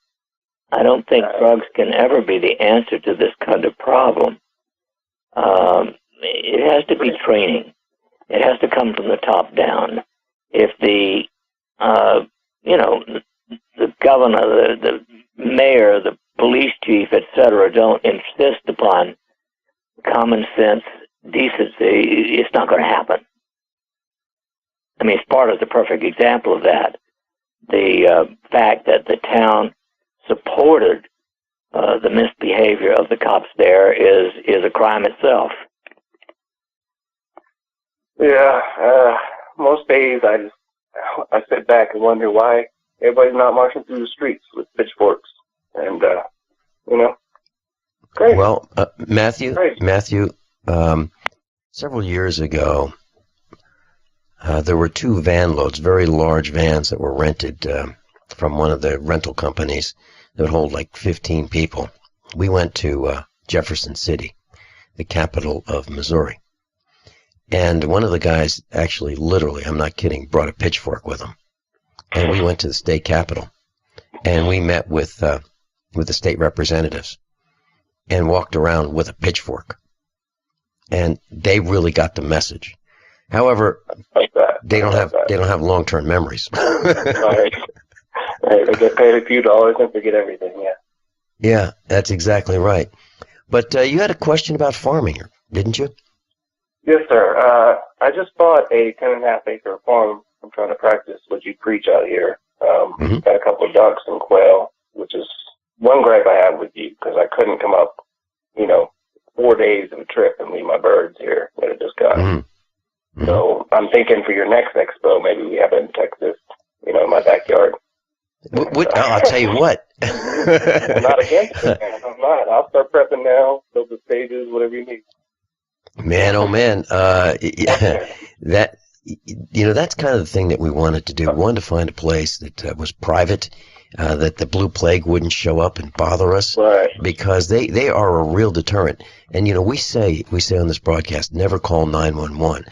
I don't think drugs can ever be the answer to this kind of problem. It has to be training. It has to come from the top down. If the governor, the mayor, the police chief, etc., don't insist upon common sense, decency, it's not going to happen. I mean, Sparta's a perfect example of that. The fact that the town supported the misbehavior of the cops there is a crime itself. Yeah, most days I sit back and wonder why everybody's not marching through the streets with pitchforks and crazy. Well, Matthew, several years ago, there were 2 van loads, very large vans that were rented from one of the rental companies that would hold like 15 people. We went to Jefferson City, the capital of Missouri. And one of the guys actually, literally, I'm not kidding, brought a pitchfork with him. And we went to the state capitol. And we met with the state representatives and walked around with a pitchfork. And they really got the message. However, they don't have long-term memories. Right. They get paid a few dollars and forget everything. Yeah. Yeah, that's exactly right. But you had a question about farming, didn't you? Yes, sir. I just bought a 10.5-acre farm. I'm trying to practice what you preach out here. Got a couple of ducks and quail, which is one gripe I have with you because I couldn't come up, 4 days of a trip and leave my birds here that I just got. So I'm thinking for your next expo, maybe we have it in Texas, in my backyard. I'll tell you what. I'm not against it, man. I'm not. I'll start prepping now, build the stages, whatever you need. Man, oh man, that's kind of the thing that we wanted to do. We wanted to find a place that was private, that the blue plague wouldn't show up and bother us, right? Because they are a real deturant. And we say on this broadcast, never call 911.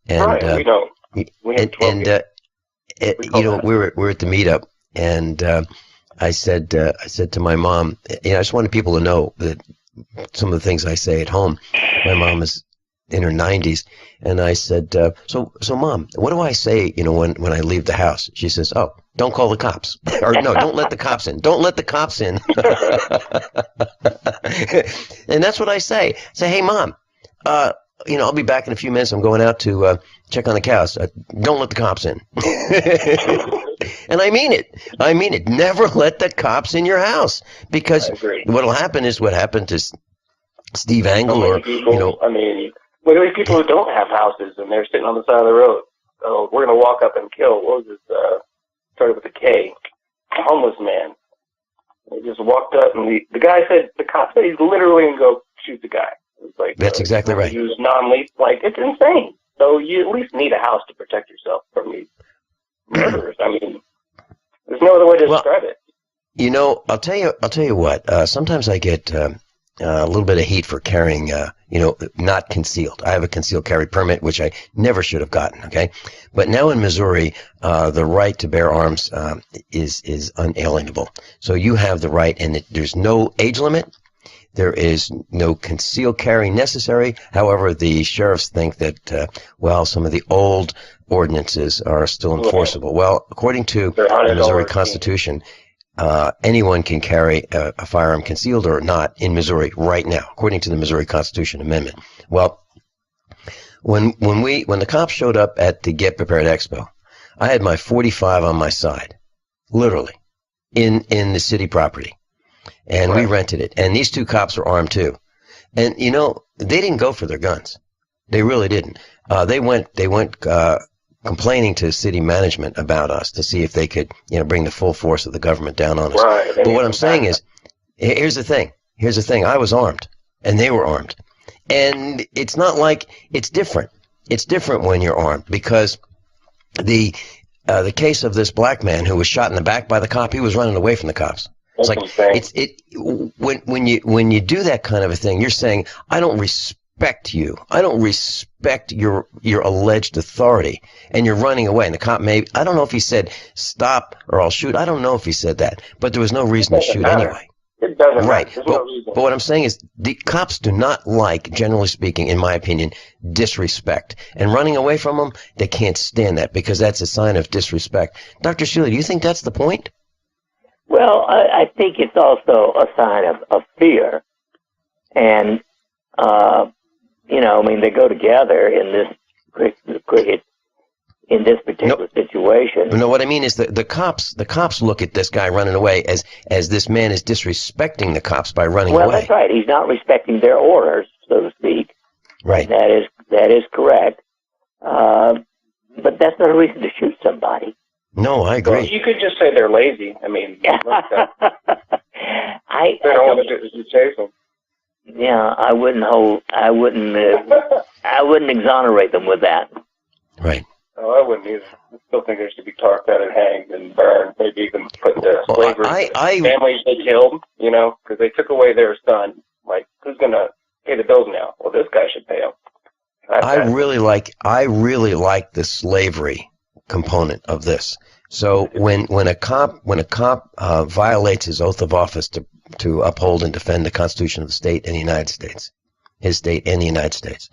And right, we don't. We were at the meetup, and I said to my mom, I just wanted people to know that some of the things I say at home. My mom is in her 90s, and I said, so Mom, what do I say, when I leave the house? She says, oh, don't call the cops. Or no, don't let the cops in. Don't let the cops in. And that's what I say. I say, hey, Mom, I'll be back in a few minutes. I'm going out to check on the cows. Don't let the cops in. And I mean it. Never let the cops in your house, because what'll happen is what happened to Steve Angle, or look at these people who don't have houses and they're sitting on the side of the road. So we're gonna walk up and kill. What was this? Started with a K. A homeless man. They just walked up, and the guy said, the cop said he's literally gonna go shoot the guy. It's like that's exactly right. Use non-lethal. Like, it's insane. So you at least need a house to protect yourself from these murderers. There's no other way to describe it. I'll tell you what. Sometimes I get a little bit of heat for carrying, not concealed. I have a concealed carry permit, which I never should have gotten. Okay, but now in Missouri, the right to bear arms is unalienable. So you have the right, and there's no age limit. There is no concealed carry necessary. However, the sheriffs think that, some of the old ordinances are still enforceable. Well, according to the Missouri Constitution, anyone can carry a firearm concealed or not in Missouri right now, according to the Missouri Constitution Amendment. Well, when the cops showed up at the Get Prepared Expo, I had my 45 on my side, literally, in the city property. And we rented it. And these two cops were armed too. And, they didn't go for their guns. They really didn't. They went complaining to city management about us to see if they could, bring the full force of the government down on us. Right. But what I'm saying is, here's the thing. I was armed and they were armed. And it's not like it's different. It's different when you're armed because the case of this black man who was shot in the back by the cop, he was running away from the cops. It's like when you do that kind of a thing, you're saying, I don't respect you. I don't respect your alleged authority, and you're running away. And the cop I don't know if he said stop or I'll shoot. I don't know if he said that, but there was no reason to shoot anyway. It doesn't right. matter. There's no reason. But what I'm saying is the cops do not like, generally speaking, in my opinion, disrespect. And running away from them, they can't stand that because that's a sign of disrespect. Dr. Shealy, do you think that's the point? Well, I think it's also a sign of fear. And, they go together in this particular situation. No, what I mean is the cops look at this guy running away as this man is disrespecting the cops by running away. Well, that's right. He's not respecting their orders, so to speak. Right. That is correct. But that's not a reason to shoot somebody. No, I agree. Well, you could just say they're lazy. I mean, they don't want to chase them. Yeah, I wouldn't exonerate them with that. Right. Oh, I wouldn't either. I still think they should be tarped out and hanged and burned. Maybe even put to slavery. Families they killed, because they took away their son. Like, who's going to pay the bills now? Well, this guy should pay them. I really like the slavery component of this. So when a cop violates his oath of office to uphold and defend the Constitution of the state and the United States, his state and the United States,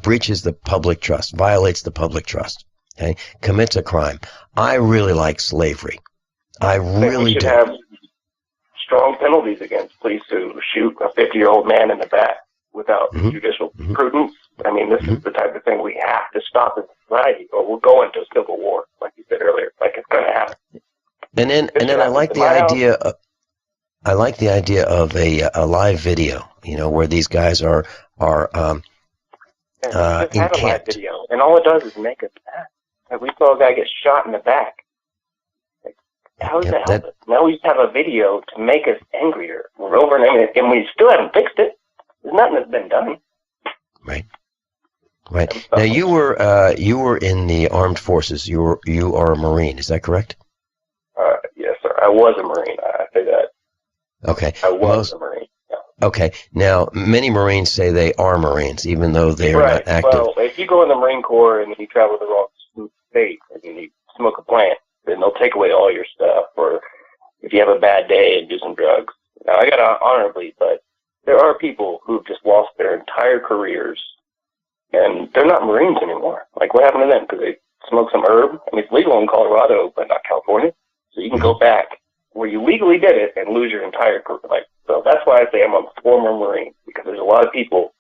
breaches the public trust, violates the public trust, okay, commits a crime. I really like slavery. I really do. We should do. have strong penalties against police who shoot a 50-year-old man in the back without judicial prudence. I mean, this is the type of thing we have to stop in society, or we'll go into a civil war, like you said earlier. Like it's going to happen. And then I like the idea. I like the idea of a live video. Where these guys are had a live video, and all it does is make us mad. Like we saw a guy get shot in the back. Like, how does that help us? Now we just have a video to make us angrier. We're over and we still haven't fixed it. There's nothing that's been done. Right. Now you were in the armed forces. You are a Marine. Is that correct? Yes, sir. I was a Marine. I say that. Okay. I was a Marine. Yeah. Okay. Now many Marines say they are Marines, even though they are not active. Well, if you go in the Marine Corps and you travel to the wrong state and you smoke a plant, then they'll take away all your stuff. Or if you have a bad day and do some drugs. Now I got out honorably, but there are people who've just lost their entire careers. And they're not Marines anymore. Like, what happened to them? Because they smoked some herb? I mean, it's legal in Colorado, but not California. So you can go back where you legally did it and lose your entire career. Like, so that's why I say I'm a former Marine, because there's a lot of people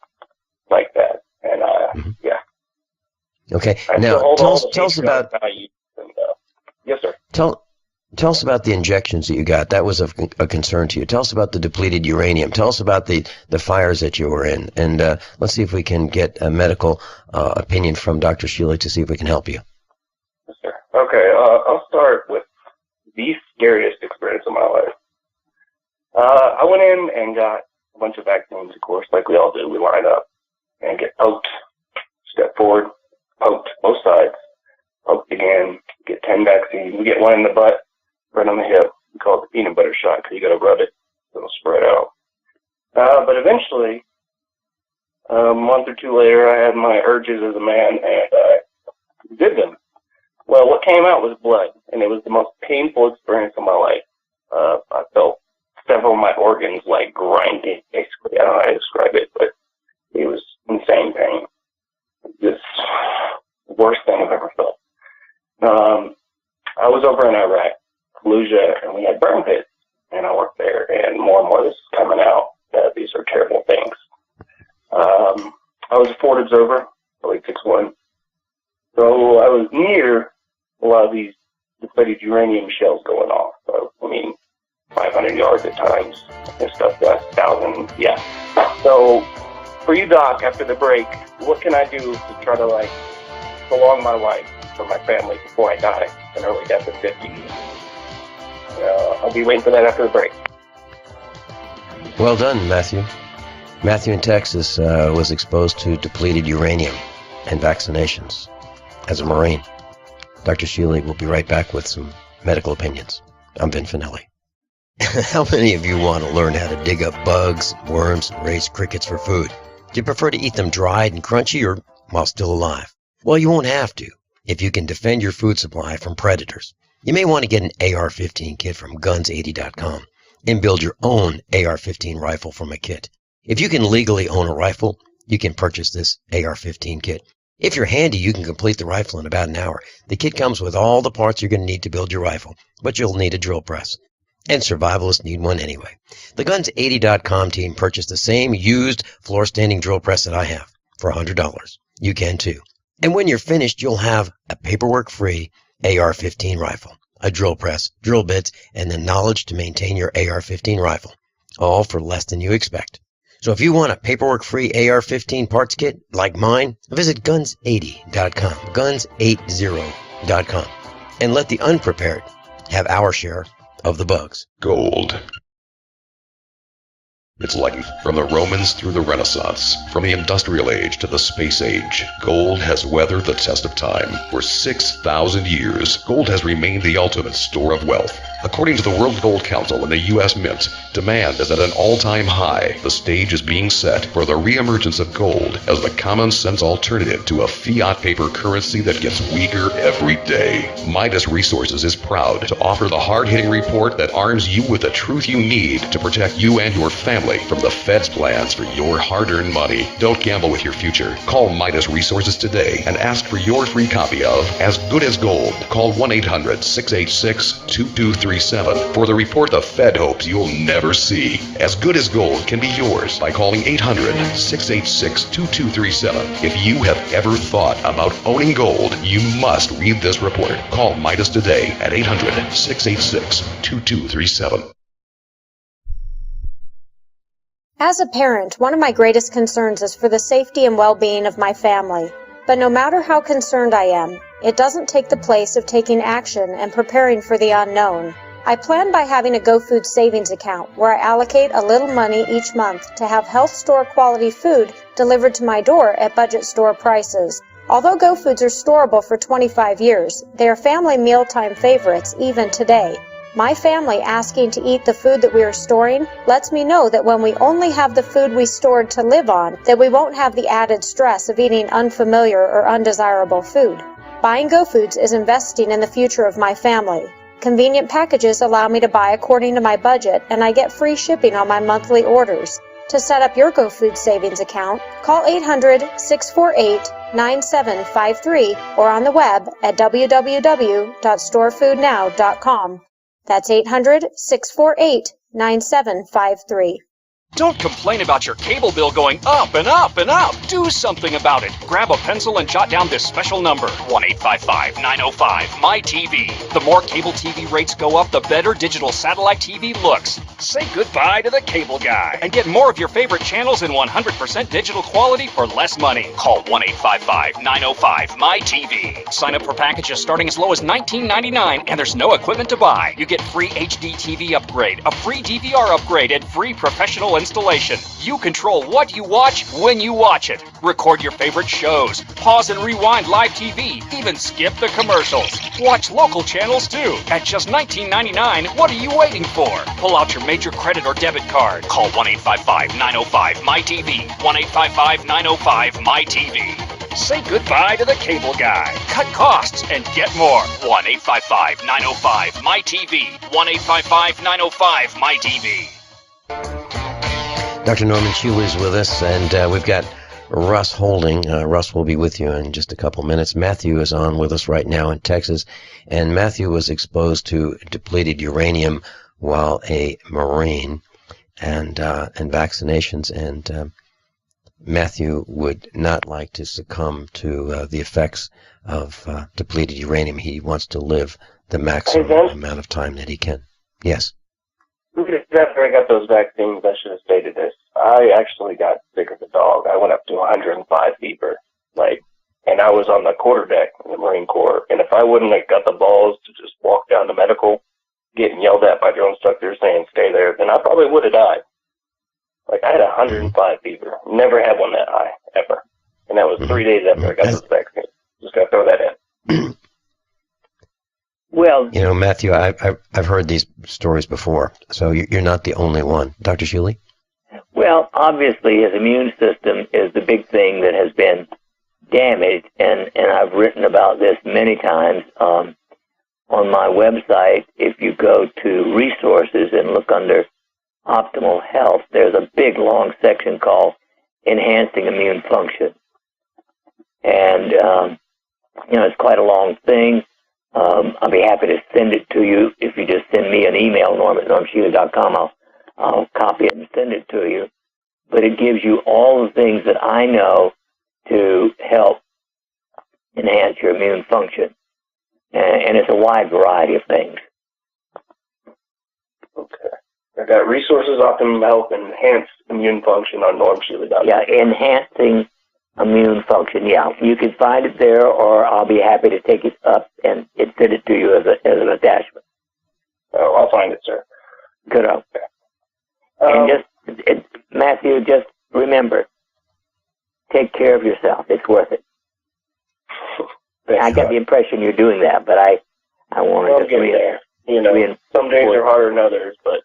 like that. And, yeah. Okay. Now, tell us about... yes, sir. Tell us about the injections that you got. That was a concern to you. Tell us about the depleted uranium. Tell us about the fires that you were in. And let's see if we can get a medical opinion from Dr. Shealy to see if we can help you. Yes, sir. Okay, I'll start with the scariest experience of my life. I went in and got a bunch of vaccines, of course, like we all do. We line up and get poked, step forward, poked, both sides, poked again, get 10 vaccines. We get one in the butt, right on the hip. We call it the peanut butter shot because you got to rub it so it'll spread out. But eventually, a month or two later, I had my urges as a man and I did them. Well, what came out was blood, and it was the most painful experience of my life. I felt several of my organs like grinding, basically. I don't know how to describe it, but it was insane pain. This worst thing I've ever felt. I was over in Iraq, Fallujah, and we had burn pits, and I worked there, and more this is coming out. These are terrible things. I was a forward observer, like 6'1". So I was near a lot of these depleted uranium shells going off. So, 500 yards at times and stuff, 1,000, yeah. So for you, Doc, after the break, what can I do to try to, prolong my life for my family before I die in early death at 50? I'll be waiting for that after the break. Well done, Matthew. Matthew in Texas was exposed to depleted uranium and vaccinations as a Marine. Dr. Shealy will be right back with some medical opinions. I'm Vin Finelli. How many of you want to learn how to dig up bugs, worms, and raise crickets for food? Do you prefer to eat them dried and crunchy or while still alive? Well, you won't have to if you can defend your food supply from predators. You may want to get an AR-15 kit from guns80.com and build your own AR-15 rifle from a kit. If you can legally own a rifle, you can purchase this AR-15 kit. If you're handy, you can complete the rifle in about an hour. The kit comes with all the parts you're going to need to build your rifle, but you'll need a drill press. And survivalists need one anyway. The Guns80.com team purchased the same used floor-standing drill press that I have for $100. You can too. And when you're finished, you'll have a paperwork-free AR-15 rifle, a drill press, drill bits, and the knowledge to maintain your AR-15 rifle, all for less than you expect. So if you want a paperwork-free AR-15 parts kit like mine, visit Guns80.com, Guns80.com, and let the unprepared have our share of the bugs. Gold. Its life, from the Romans through the Renaissance, from the Industrial Age to the Space Age, gold has weathered the test of time. For 6,000 years, gold has remained the ultimate store of wealth. According to the World Gold Council and the U.S. Mint, demand is at an all-time high. The stage is being set for the reemergence of gold as the common-sense alternative to a fiat paper currency that gets weaker every day. Midas Resources is proud to offer the hard-hitting report that arms you with the truth you need to protect you and your family from the Fed's plans for your hard-earned money. Don't gamble with your future. Call Midas Resources today and ask for your free copy of As Good as Gold. Call 1-800-686-2237 for the report the Fed hopes you'll never see. As Good as Gold can be yours by calling 800-686-2237. If you have ever thought about owning gold, you must read this report. Call Midas today at 800-686-2237. As a parent, one of my greatest concerns is for the safety and well-being of my family. But no matter how concerned I am, it doesn't take the place of taking action and preparing for the unknown. I plan by having a GoFood savings account where I allocate a little money each month to have health store quality food delivered to my door at budget store prices. Although GoFoods are storable for 25 years, they are family mealtime favorites even today. My family asking to eat the food that we are storing lets me know that when we only have the food we stored to live on, that we won't have the added stress of eating unfamiliar or undesirable food. Buying GoFoods is investing in the future of my family. Convenient packages allow me to buy according to my budget, and I get free shipping on my monthly orders. To set up your GoFood savings account, call 800-648-9753 or on the web at www.storefoodnow.com. That's 800-648-9753. Don't complain about your cable bill going up and up and up. Do something about it. Grab a pencil and jot down this special number, 1-855-905-MY-TV. The more cable TV rates go up, the better digital satellite TV looks. Say goodbye to the cable guy and get more of your favorite channels in 100% digital quality for less money. Call 1-855-905-MY-TV. Sign up for packages starting as low as $19.99, and there's no equipment to buy. You get free HD TV upgrade, a free DVR upgrade, and free professional installation. You control what you watch when you watch it. Record your favorite shows. Pause and rewind live TV. Even skip the commercials. Watch local channels too. At just $19.99, what are you waiting for? Pull out your major credit or debit card. Call 1-855-905-MY-TV. 1-855-905-MY-TV. Say goodbye to the cable guy. Cut costs and get more. 1-855-905-MY-TV. 1-855-905-MY-TV. Dr. Norman Shealy is with us, and we've got Russ Holding. Russ will be with you in just a couple minutes. Matthew is on with us right now in Texas, and Matthew was exposed to depleted uranium while a Marine, and vaccinations, and Matthew would not like to succumb to the effects of depleted uranium. He wants to live the maximum amount of time that he can. Yes. After I got those vaccines, I should have stated this. I actually got sick as a dog. I went up to 105 fever, and I was on the quarterdeck in the Marine Corps. And if I wouldn't have got the balls to just walk down to medical, getting yelled at by drill instructors saying stay there, then I probably would have died. I had 105 fever. Never had one that high, ever. And that was 3 days after I got those vaccines. Just got to throw that in. Well, Matthew, I've heard these stories before, so you're not the only one. Dr. Shealy? Well, obviously, his immune system is the big thing that has been damaged, and I've written about this many times on my website. If you go to resources and look under optimal health, there's a big, long section called enhancing immune function. And, it's quite a long thing. I'll be happy to send it to you. If you just send me an email, norm@normshealy.com, I'll copy it and send it to you. But it gives you all the things that I know to help enhance your immune function. And it's a wide variety of things. Okay. I got resources, optimum health, and enhanced immune function on normshealy.com. Yeah, enhancing immune function. Yeah, you can find it there, or I'll be happy to take it up and send it to you as an attachment. Oh, I'll find it, sir. Good. Okay. And Matthew, just remember, take care of yourself. It's worth it. I got the impression you're doing that, but I wanted to get there. Some days are harder than others, but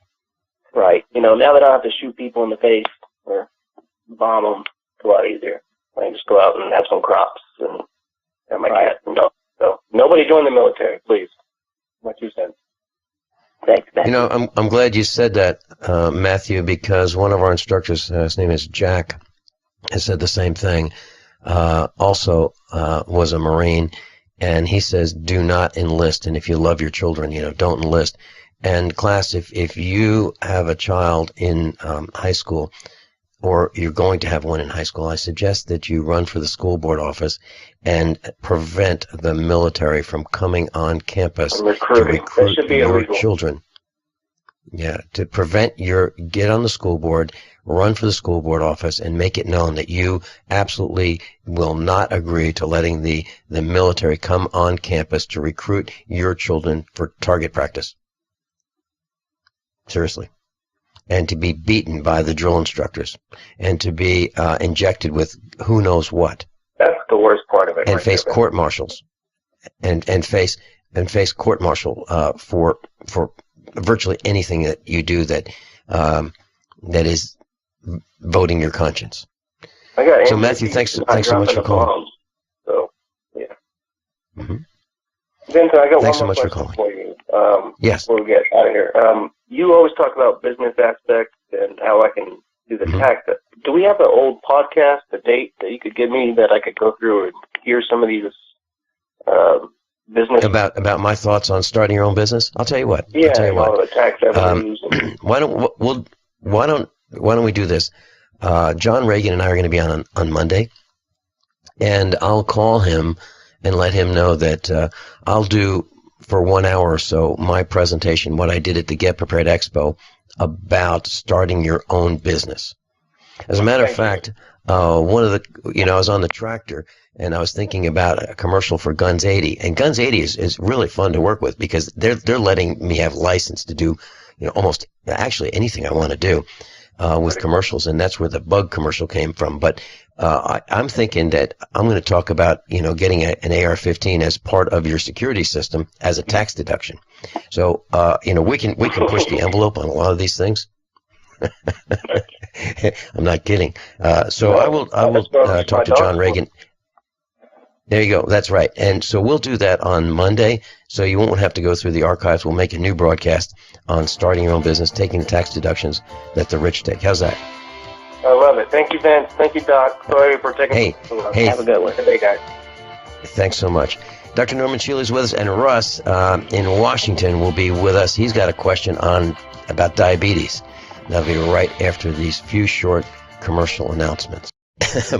right. Now that I don't have to shoot people in the face or bomb them, it's a lot easier. I can just go out and have some crops and have my cat and dog. So nobody join the military, please. My 2 cents. Thanks, Matthew. I'm glad you said that, Matthew, because one of our instructors, his name is Jack, has said the same thing. Also was a Marine, and he says, do not enlist. And if you love your children, don't enlist. And class, if you have a child in high school, or you're going to have one in high school, I suggest that you run for the school board office and prevent the military from coming on campus to recruit your children. Yeah, to prevent get on the school board, run for the school board office, and make it known that you absolutely will not agree to letting the military come on campus to recruit your children for target practice. Seriously. And to be beaten by the drill instructors, and to be injected with who knows what. That's the worst part of it. And face court martials, and face court martial for virtually anything that you do that is voting your conscience. So Matthew, thanks so much for calling. So yeah. Mm-hmm. Vincent, I got thanks one more so much question for you. Yes. Before we get out of here, you always talk about business aspects and how I can do the tax. Do we have an old podcast, a date that you could give me that I could go through and hear some of these business about my thoughts on starting your own business? I'll tell you what. Yeah, I'll tell you what. all the tax revenues. Why don't we do this? John Regan and I are going to be on Monday, and I'll call him and let him know that I'll do for 1 hour or so my presentation, what I did at the Get Prepared Expo about starting your own business. As a matter of fact, one of the, I was on the tractor and I was thinking about a commercial for Guns 80, and Guns 80 is really fun to work with because they're letting me have license to do, almost actually anything I want to do with commercials, and that's where the bug commercial came from. But I'm thinking that I'm going to talk about, getting an AR-15 as part of your security system as a tax deduction. So, we can push the envelope on a lot of these things. I'm not kidding. So I will talk to John Regan. There you go. That's right. And so we'll do that on Monday, so you won't have to go through the archives. We'll make a new broadcast on starting your own business, taking the tax deductions that the rich take. How's that? I love it. Thank you, Vince. Thank you, Doc. Sorry for taking so long. Hey. Have a good one. Good day, guys. Thanks so much. Dr. Norman Shealy is with us, and Russ in Washington will be with us. He's got a question about diabetes. That'll be right after these few short commercial announcements.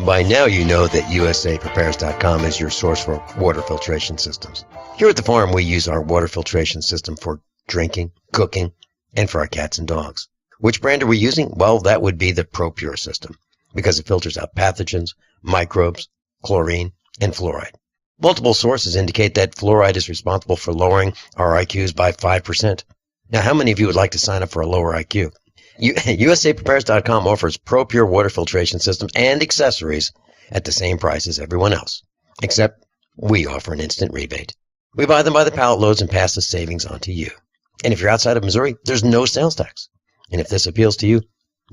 By now you know that USAPrepares.com is your source for water filtration systems. Here at the farm, we use our water filtration system for drinking, cooking, and for our cats and dogs. Which brand are we using? Well, that would be the ProPure system, because it filters out pathogens, microbes, chlorine, and fluoride. Multiple sources indicate that fluoride is responsible for lowering our IQs by 5%. Now, how many of you would like to sign up for a lower IQ? USAPrepares.com offers ProPure water filtration systems and accessories at the same price as everyone else, except we offer an instant rebate. We buy them by the pallet loads and pass the savings on to you. And if you're outside of Missouri, there's no sales tax. And if this appeals to you,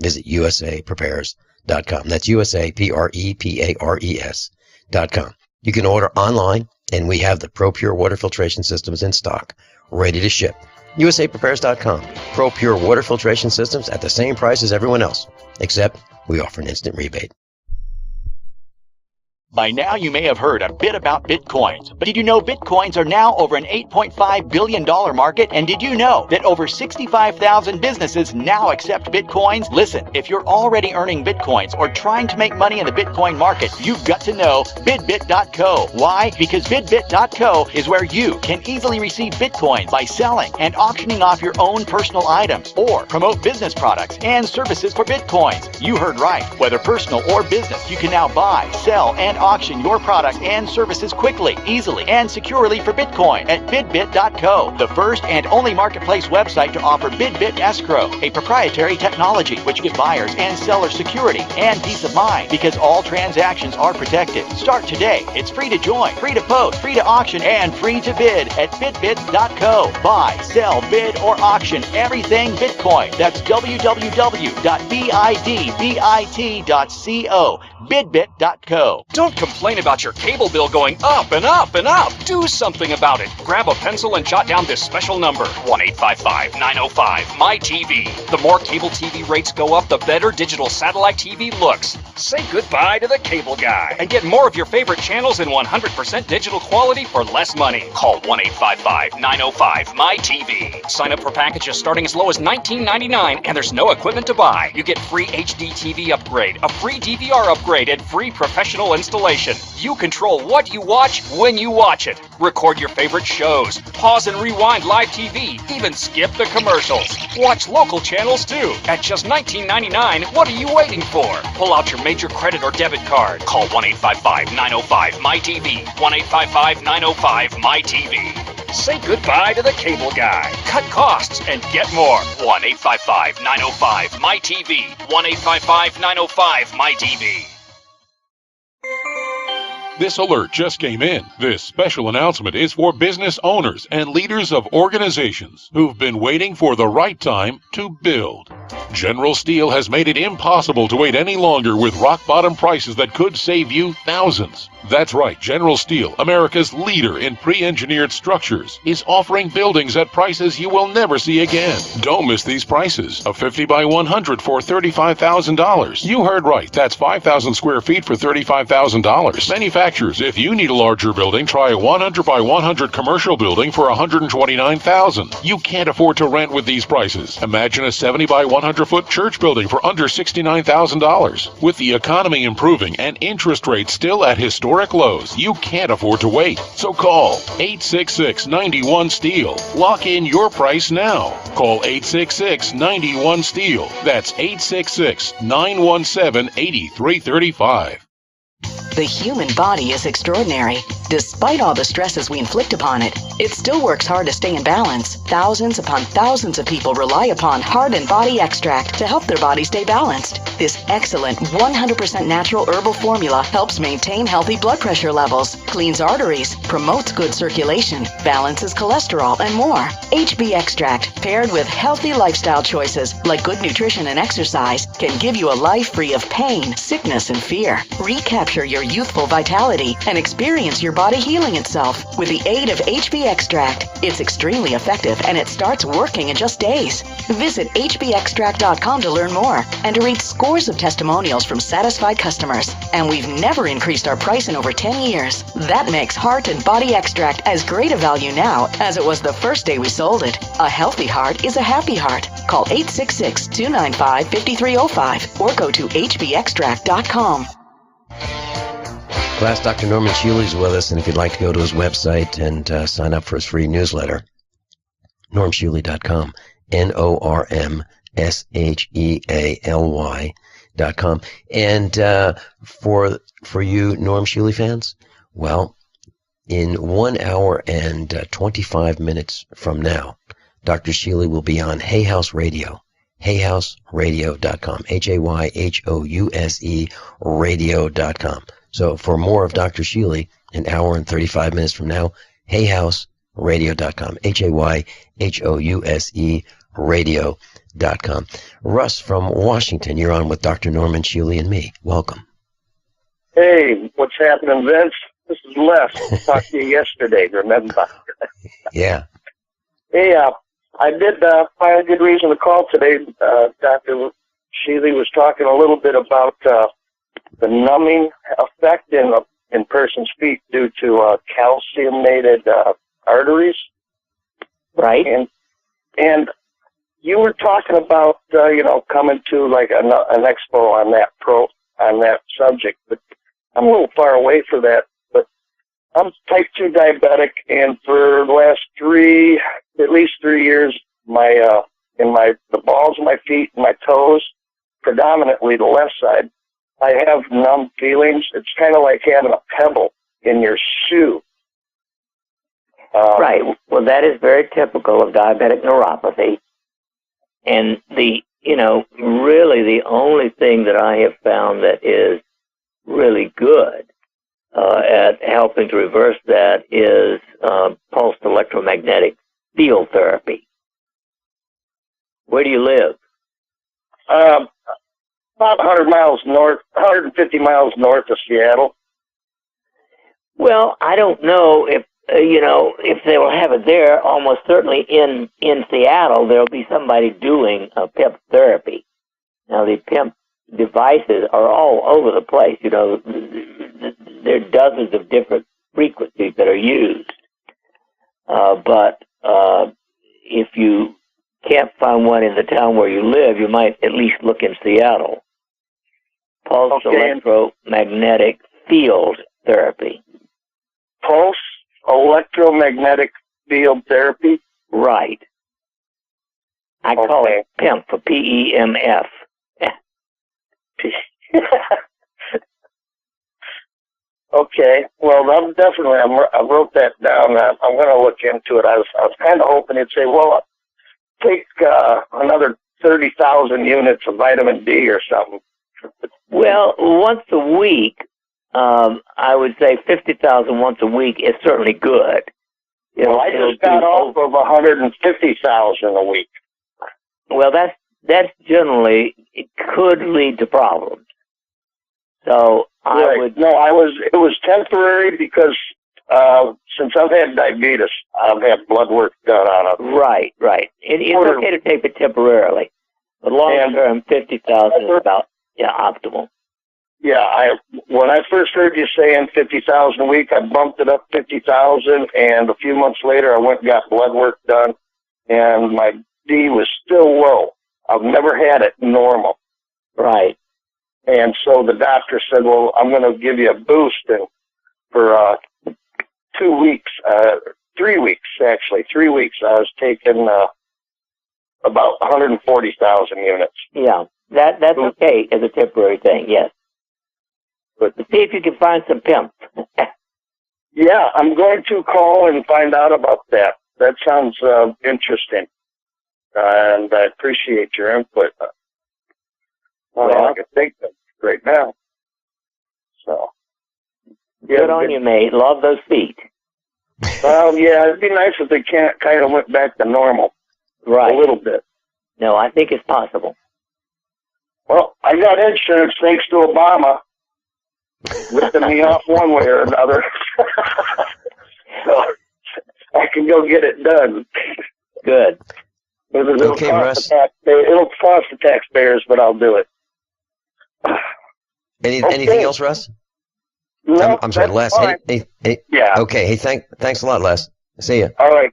visit USAPrepares.com. That's USAPrepares.com. You can order online, and we have the ProPure water filtration systems in stock, ready to ship. USAPrepares.com. ProPure water filtration systems at the same price as everyone else, except we offer an instant rebate. By now, you may have heard a bit about bitcoins, but did you know bitcoins are now over an $8.5 billion market? And did you know that over 65,000 businesses now accept bitcoins? Listen, if you're already earning bitcoins or trying to make money in the bitcoin market, you've got to know bidbit.co. Why? Because bidbit.co is where you can easily receive bitcoins by selling and auctioning off your own personal items or promote business products and services for bitcoins. You heard right. Whether personal or business, you can now buy, sell, and auction your products and services quickly, easily, and securely for Bitcoin at bidbit.co, the first and only marketplace website to offer BidBit Escrow, a proprietary technology which gives buyers and sellers security and peace of mind because all transactions are protected. Start today. It's free to join, free to post, free to auction, and free to bid at bidbit.co. Buy, sell, bid, or auction everything Bitcoin. That's www.bidbit.co. bidbit.co. Don't complain about your cable bill going up and up and up. Do something about it. Grab a pencil and jot down this special number, 1-855-905-MY-TV. The more cable TV rates go up, the better digital satellite TV looks. Say goodbye to the cable guy and get more of your favorite channels in 100% digital quality for less money. Call 1-855-905-MY-TV. Sign up for packages starting as low as $19.99, and there's no equipment to buy. You get free HD TV upgrade, a free DVR upgrade, and free professional installation. You control what you watch when you watch it. Record your favorite shows. Pause and rewind live TV. Even skip the commercials. Watch local channels too. At just $19.99, what are you waiting for? Pull out your major credit or debit card. Call 1-855-905-MY-TV. 1-855-905-MY-TV. Say goodbye to the cable guy. Cut costs and get more. 1-855-905-MY-TV. 1-855-905-MY-TV. This alert just came in. This special announcement is for business owners and leaders of organizations who've been waiting for the right time to build. General Steel has made it impossible to wait any longer with rock-bottom prices that could save you thousands. That's right, General Steel, America's leader in pre-engineered structures, is offering buildings at prices you will never see again. Don't miss these prices. A 50 by 100 for $35,000. You heard right, that's 5,000 square feet for $35,000. Manufacturers, if you need a larger building, try a 100 by 100 commercial building for $129,000. You can't afford to rent with these prices. Imagine a 70 by 100 foot church building for under $69,000. With the economy improving and interest rates still at historic lows, you can't afford to wait. So call 866-91-STEEL. Lock in your price now. Call 866-91-STEEL. That's 866-917-8335. The human body is extraordinary. Despite all the stresses we inflict upon it, it still works hard to stay in balance. Thousands upon thousands of people rely upon Heart and Body Extract to help their body stay balanced. This excellent 100% natural herbal formula helps maintain healthy blood pressure levels, cleans arteries, promotes good circulation, balances cholesterol, and more. HB Extract, paired with healthy lifestyle choices like good nutrition and exercise, can give you a life free of pain, sickness, and fear. Recapture your youthful vitality and experience your body healing itself with the aid of HB Extract. It's extremely effective and it starts working in just days. Visit hbextract.com to learn more and to read scores of testimonials from satisfied customers. And we've never increased our price in over 10 years. That makes Heart and Body Extract as great a value now as it was the first day we sold it. A healthy heart is a happy heart. Call 866-295-5305 or go to hbextract.com. Class, Dr. Norman Shealy is with us, and if you'd like to go to his website and sign up for his free newsletter, normshealy.com, normshealy.com. And for you Norm Shealy fans, well, in 1 hour and 25 minutes from now, Dr. Shealy will be on Hay House Radio, hayhouseradio.com, HAYHOUSE radio.com. So for more of Dr. Shealy, an hour and 35 minutes from now, hayhouseradio.com, HAYHOUSE radio.com. Russ from Washington, you're on with Dr. Norman Shealy and me. Welcome. Hey, what's happening, Vince? This is Les. Talked to you yesterday, remember? Yeah. Hey, I did find a good reason to call today. Dr. Shealy was talking a little bit about the numbing effect in person's feet due to calciumated arteries. Right. And you were talking about coming to like an expo on that subject, but I'm a little far away for that. But I'm type 2 diabetic, and for the last at least 3 years, the balls of my feet and my toes, predominantly the left side, I have numb feelings. It's kind of like having a pebble in your shoe. Right. Well, that is very typical of diabetic neuropathy. And really the only thing that I have found that is really good at helping to reverse that is pulsed electromagnetic field therapy. Where do you live? About 150 miles north of Seattle. Well, I don't know if they will have it there. Almost certainly in Seattle, there'll be somebody doing PEP therapy. Now, the PEP devices are all over the place. There are dozens of different frequencies that are used. But if you can't find one in the town where you live, you might at least look in Seattle. Pulse electromagnetic field therapy. Pulse electromagnetic field therapy? Right. I call it PEMF, for PEMF. Okay. Well, I'm definitely, I wrote that down. I'm going to look into it. I was kind of hoping you'd say, well, take another 30,000 units of vitamin D or something. Well, once a week, I would say 50,000 once a week is certainly good. Well, I just got off of 150,000 a week. Well, that's generally, it could lead to problems. So it was temporary because since I've had diabetes, I've had blood work done on it. Right. It's okay to take it temporarily, but long term, 50,000 is about optimal. Yeah, when I first heard you saying 50,000 a week, I bumped it up 50,000, and a few months later, I went and got blood work done, and my D was still low. I've never had it normal. Right. And so the doctor said, well, I'm going to give you a boost, and for 2 weeks, 3 weeks, actually, 3 weeks, I was taking about 140,000 units. Yeah, that's okay as a temporary thing, yes. But see if you can find some PEMF. Yeah, I'm going to call and find out about that. That sounds interesting, and I appreciate your input. I can think of right now. So, good on you, mate. Love those feet. Well, yeah, it'd be nice if they kind of went back to normal. Right. A little bit. No, I think it's possible. Well, I got insurance thanks to Obama, lifting me off one way or another. So I can go get it done. Good. Okay, Russ. It'll cost the taxpayers, but I'll do it. Anything else, Russ? No, I'm sorry, that's Les. fine. Hey, Yeah. Okay. Hey, thanks a lot, Les. See ya. All right,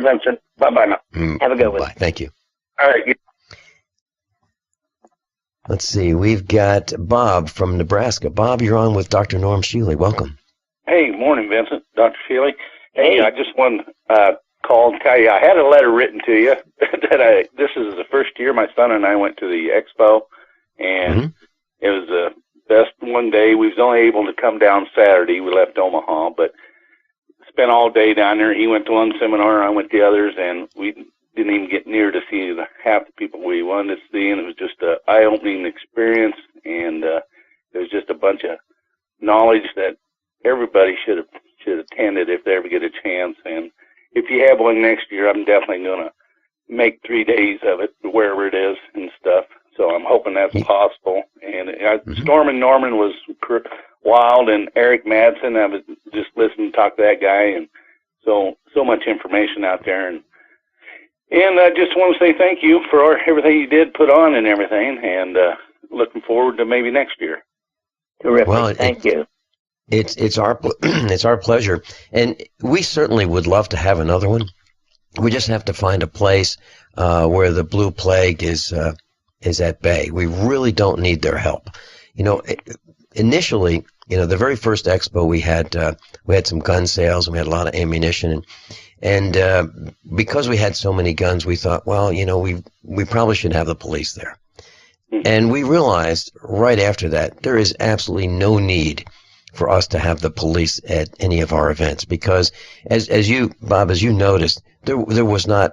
Vincent. Bye now. Have a good one. Bye. Thank you. All right. Let's see. We've got Bob from Nebraska. Bob, you're on with Dr. Norm Shealy. Welcome. Hey, morning, Vincent, Dr. Shealy. Hey, I just want to call and tell you, I had a letter written to you that this is the first year my son and I went to the expo, and it was the best one day. We was only able to come down Saturday. We left Omaha, but spent all day down there. He went to one seminar, I went to others, and we didn't even get near to see half the people we wanted to see, and it was just an eye-opening experience, and it was just a bunch of knowledge that everybody should attend it if they ever get a chance. And if you have one next year, I'm definitely going to make 3 days of it, wherever it is and stuff. So I'm hoping that's possible. And Storm and Norman was wild, and Eric Madsen, I was just listening to talk to that guy, and so much information out there. And I just want to say thank you for everything you did put on and everything, and looking forward to maybe next year. Terrific. Well, thank you. It's our it's our pleasure, and we certainly would love to have another one. We just have to find a place where the blue plague is at bay. We really don't need their help. You know, initially, the very first expo we had some gun sales, and we had a lot of ammunition, and because we had so many guns, we thought, well, we probably should have the police there. And we realized right after that there is absolutely no need for us to have the police at any of our events, because as you, Bob, as you noticed, there was no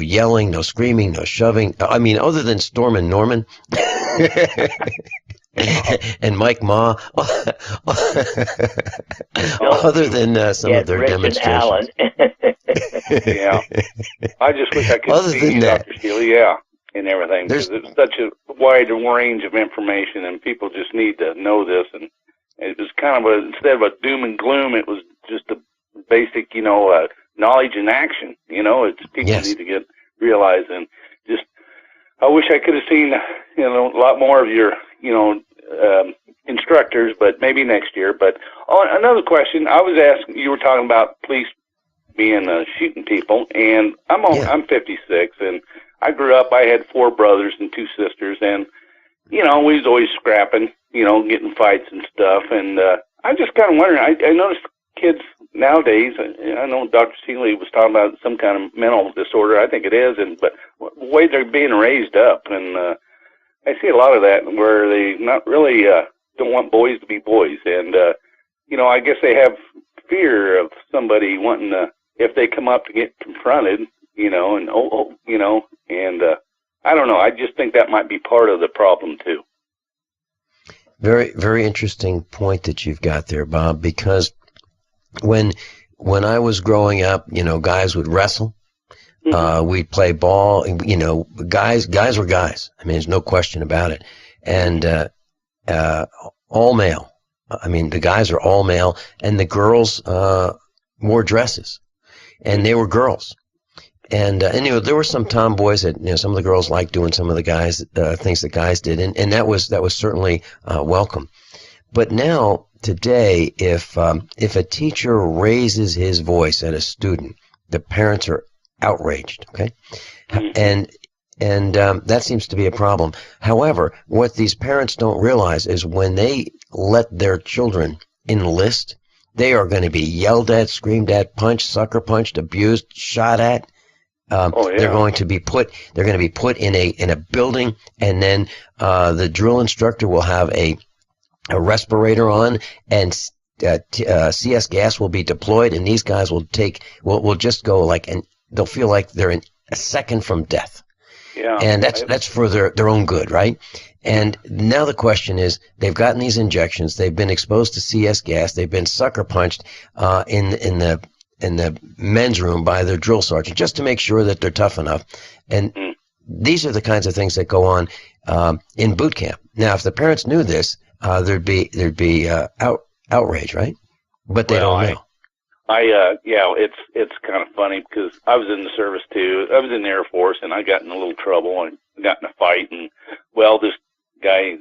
yelling, no screaming, no shoving. I mean, other than Storm and Norman and Mike Ma, other than some of their Rich demonstrations. Yeah, I just wish I could Other see than you, that, Dr. Shealy, yeah, and everything, because it's such a wide range of information, and people just need to know this. And it was kind of instead of a doom and gloom, it was just a basic, knowledge and action. It's people need to realize, and just I wish I could have seen, a lot more of your, instructors, but maybe next year. But another question, I was asking, you were talking about police being shooting people, and I'm 56, and I grew up. I had 4 brothers and 2 sisters, and we was always scrapping, getting fights and stuff. And I'm just kind of wondering. I noticed kids nowadays. I know Dr. Shealy was talking about some kind of mental disorder. I think it is, but the way they're being raised up, and I see a lot of that where they not really don't want boys to be boys, and I guess they have fear of somebody wanting to, if they come up to get confronted, and I don't know. I just think that might be part of the problem too. Very, very interesting point that you've got there, Bob, because when I was growing up, guys would wrestle. We'd play ball. Guys were guys. I mean, there's no question about it. And all male. I mean, the guys are all male, and the girls wore dresses, and they were girls. And there were some tomboys that some of the girls liked doing some of the guys things that guys did, and that was certainly welcome. But now today, if a teacher raises his voice at a student, the parents are outraged. Okay, and that seems to be a problem. However, what these parents don't realize is when they let their children enlist, they are going to be yelled at, screamed at, punched, sucker punched, abused, shot at. They're going to be put in a building, and then the drill instructor will have a respirator on, and CS gas will be deployed, and these guys will just go and they'll feel like they're in a second from death. Yeah. And that's for their own good, right? And now the question is, they've gotten these injections, they've been exposed to CS gas, they've been sucker punched in the men's room by their drill sergeant, just to make sure that they're tough enough. And these are the kinds of things that go on in boot camp. Now, if the parents knew this, there'd be outrage, right? But they don't know. Yeah, it's kind of funny because I was in the service too. I was in the Air Force, and I got in a little trouble and got in a fight. And well, this guy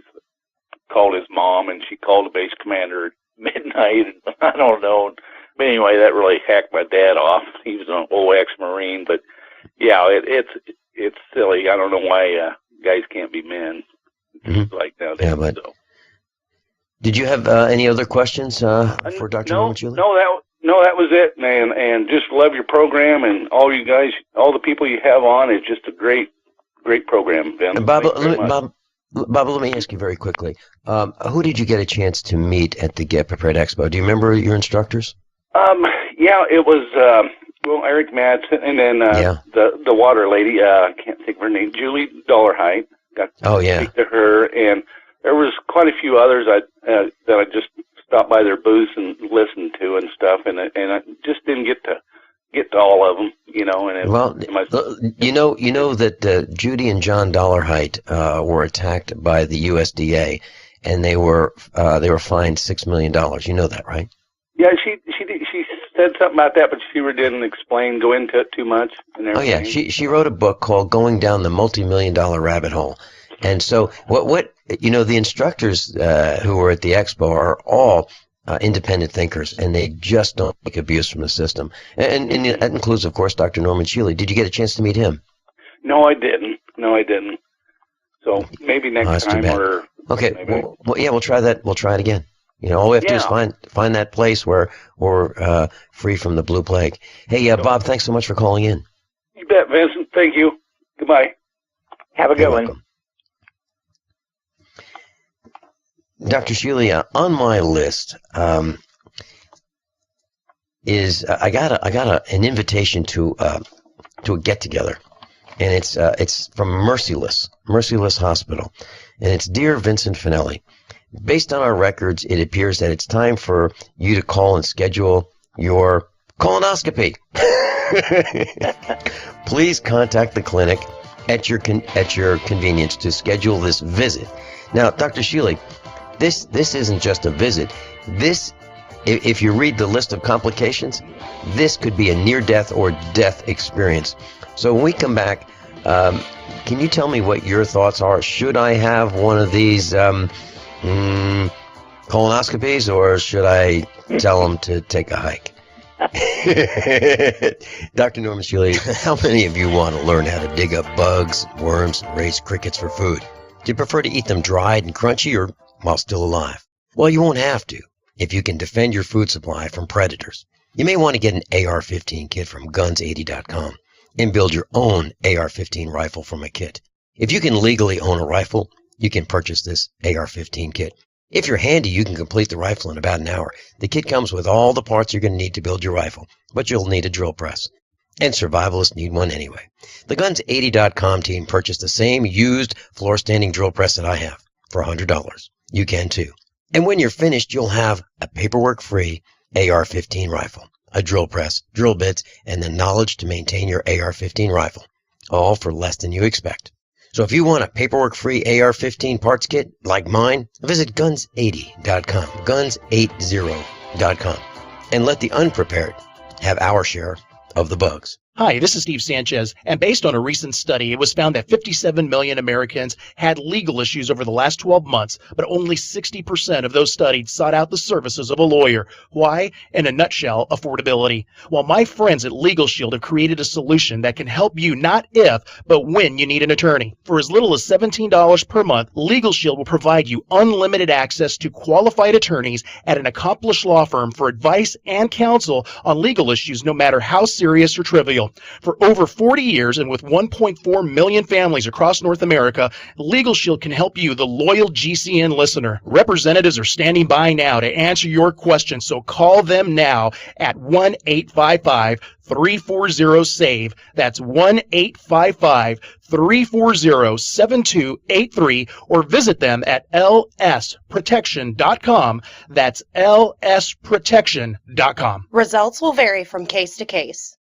called his mom, and she called the base commander at midnight. And I don't know. But anyway, that really hacked my dad off. He was an old ex-Marine, but yeah, it's silly. I don't know why guys can't be men like nowadays. Yeah, but did you have any other questions for Dr. Norman Shealy? No, that was it, man. And just love your program, and all you guys, all the people you have on. It's just a great program, Ben. Bob, let me ask you very quickly. Who did you get a chance to meet at the Get Prepared Expo? Do you remember your instructors? Yeah, it was Eric Madsen, and then the water lady. I can't think of her name. Julie Dollarheight. Got to speak to her, and there was quite a few others that I just stopped by their booths and listened to and stuff, and I just didn't get to all of them, you know. And you know that Judy and John Dollarheight were attacked by the USDA, and they were fined $6 million. You know that, right? Yeah, she said something about that, but she didn't go into it too much. And oh yeah, she wrote a book called "Going Down the Multi-Million-Dollar Rabbit Hole," and so what you know, the instructors who were at the expo are all independent thinkers, and they just don't take abuse from the system. And that includes, of course, Dr. Norman Shealy. Did you get a chance to meet him? No, I didn't. So maybe next time, or okay. Well, yeah, we'll try that. We'll try it again. You know, all we have to do is find that place where we're free from the blue plague. Hey, Bob, thanks so much for calling in. You bet, Vincent. Thank you. Goodbye. Have a good one. Dr. Shealy, on my list is I got an invitation to a get together, and it's from Merciless Hospital, and it's Dear Vincent Finelli. Based on our records, it appears that it's time for you to call and schedule your colonoscopy. Please contact the clinic at your convenience to schedule this visit. Now, Dr. Shealy, this isn't just a visit. This, if you read the list of complications, this could be a near-death or death experience. So when we come back, can you tell me what your thoughts are? Should I have one of these colonoscopies, or should I tell them to take a hike? Dr. Norman Shealy, how many of you want to learn how to dig up bugs, worms, and raise crickets for food? Do you prefer to eat them dried and crunchy, or while still alive? Well, you won't have to if you can defend your food supply from predators. You may want to get an AR-15 kit from guns80.com and build your own AR-15 rifle from a kit. If you can legally own a rifle, you can purchase this AR-15 kit. If you're handy, you can complete the rifle in about an hour. The kit comes with all the parts you're going to need to build your rifle, but you'll need a drill press. And survivalists need one anyway. The Guns80.com team purchased the same used floor-standing drill press that I have for $100. You can too. And when you're finished, you'll have a paperwork-free AR-15 rifle, a drill press, drill bits, and the knowledge to maintain your AR-15 rifle, all for less than you expect. So if you want a paperwork-free AR-15 parts kit like mine, visit Guns80.com, Guns80.com, and let the unprepared have our share of the bugs. Hi, this is Steve Sanchez, and based on a recent study, it was found that 57 million Americans had legal issues over the last 12 months, but only 60% of those studied sought out the services of a lawyer. Why? In a nutshell, affordability. Well, my friends at Legal Shield have created a solution that can help you not if, but when you need an attorney. For as little as $17 per month, Legal Shield will provide you unlimited access to qualified attorneys at an accomplished law firm for advice and counsel on legal issues, no matter how serious or trivial. For over 40 years and with 1.4 million families across North America, Legal Shield can help you, the loyal GCN listener. Representatives are standing by now to answer your questions, so call them now at 1-855-340-SAVE. That's 1-855-340-7283, or visit them at lsprotection.com. That's lsprotection.com. Results will vary from case to case.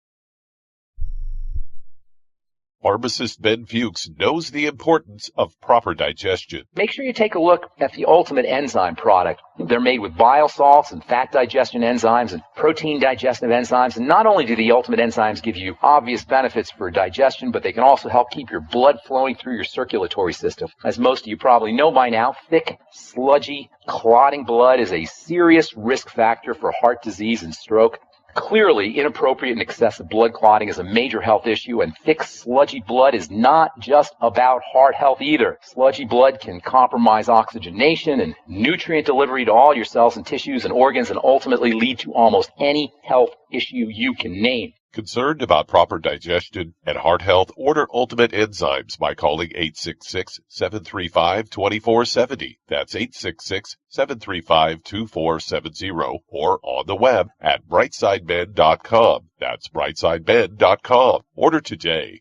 Pharmacist Ben Fuchs knows the importance of proper digestion. Make sure you take a look at the Ultimate Enzyme product. They're made with bile salts and fat digestion enzymes and protein digestive enzymes. And not only do the Ultimate Enzymes give you obvious benefits for digestion, but they can also help keep your blood flowing through your circulatory system. As most of you probably know by now, thick, sludgy, clotting blood is a serious risk factor for heart disease and stroke. Clearly, inappropriate and excessive blood clotting is a major health issue, and thick, sludgy blood is not just about heart health either. Sludgy blood can compromise oxygenation and nutrient delivery to all your cells and tissues and organs, and ultimately lead to almost any health issue you can name. Concerned about proper digestion and heart health? Order Ultimate Enzymes by calling 866-735-2470. That's 866-735-2470, or on the web at brightsideben.com. That's brightsideben.com. Order today.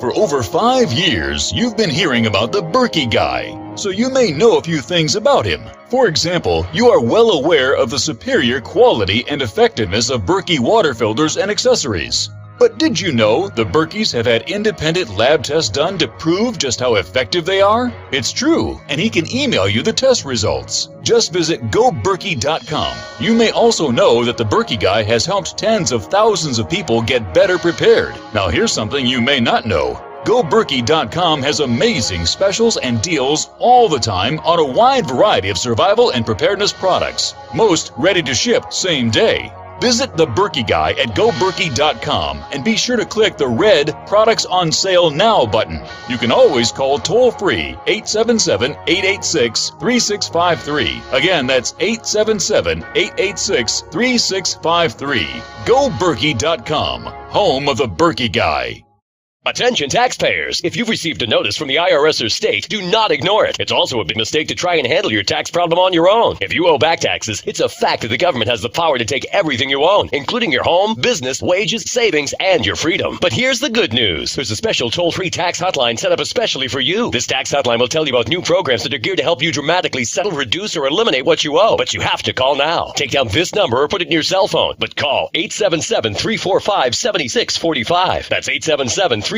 For over 5 years, you've been hearing about the Berkey guy, so you may know a few things about him. For example, you are well aware of the superior quality and effectiveness of Berkey water filters and accessories. But did you know the Berkeys have had independent lab tests done to prove just how effective they are? It's true, and he can email you the test results. Just visit goberkey.com. You may also know that the Berkey guy has helped tens of thousands of people get better prepared. Now here's something you may not know. GoBerkey.com has amazing specials and deals all the time on a wide variety of survival and preparedness products. Most ready to ship same day. Visit the Berkey Guy at GoBerkey.com and be sure to click the red Products on Sale Now button. You can always call toll-free 877-886-3653. Again, that's 877-886-3653. GoBerkey.com, home of the Berkey Guy. Attention taxpayers! If you've received a notice from the IRS or state, do not ignore it. It's also a big mistake to try and handle your tax problem on your own. If you owe back taxes, it's a fact that the government has the power to take everything you own, including your home, business, wages, savings, and your freedom. But here's the good news. There's a special toll-free tax hotline set up especially for you. This tax hotline will tell you about new programs that are geared to help you dramatically settle, reduce, or eliminate what you owe. But you have to call now. Take down this number or put it in your cell phone. But call 877-345-7645. That's 877-345-7645.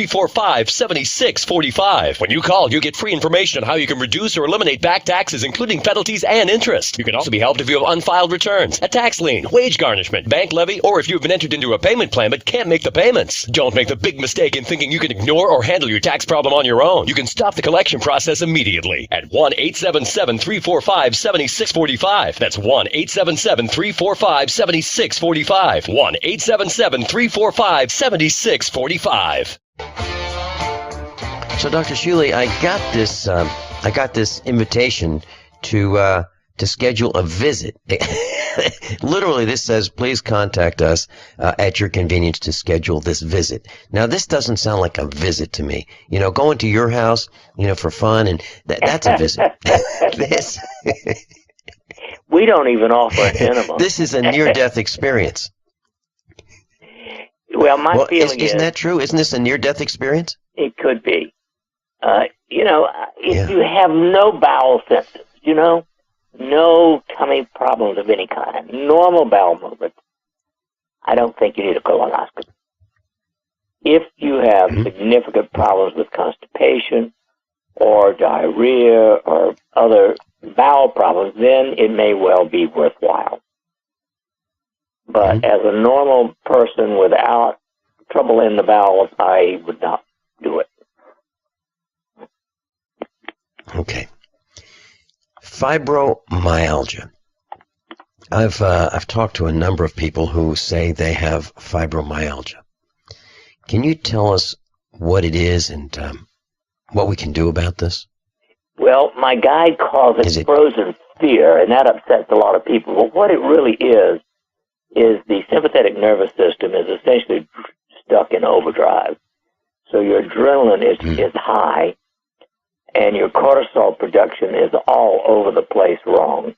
When you call, you get free information on how you can reduce or eliminate back taxes, including penalties and interest. You can also be helped if you have unfiled returns, a tax lien, wage garnishment, bank levy, or if you've been entered into a payment plan but can't make the payments. Don't make the big mistake in thinking you can ignore or handle your tax problem on your own. You can stop the collection process immediately at 1-877-345-7645. That's 1-877-345-7645. 1-877-345-7645. So, Dr. Shealy, I got this invitation to schedule a visit. Literally, this says, please contact us at your convenience to schedule this visit. Now, this doesn't sound like a visit to me. You know, going to your house, for fun, and that's a visit. This. We don't even offer an enema. This is a near-death experience. Well, my feeling isn't that true? Isn't this a near-death experience? It could be. If you have no bowel symptoms, no tummy problems of any kind, normal bowel movement, I don't think you need a colonoscopy. If you have significant problems with constipation or diarrhea or other bowel problems, then it may well be worthwhile. But as a normal person without trouble in the bowels, I would not do it. Okay. Fibromyalgia. I've talked to a number of people who say they have fibromyalgia. Can you tell us what it is and what we can do about this? Well, my guide calls it frozen fear, and that upsets a lot of people. But what it really is the sympathetic nervous system is essentially stuck in overdrive. So your adrenaline is high, and your cortisol production is all over the place wrong.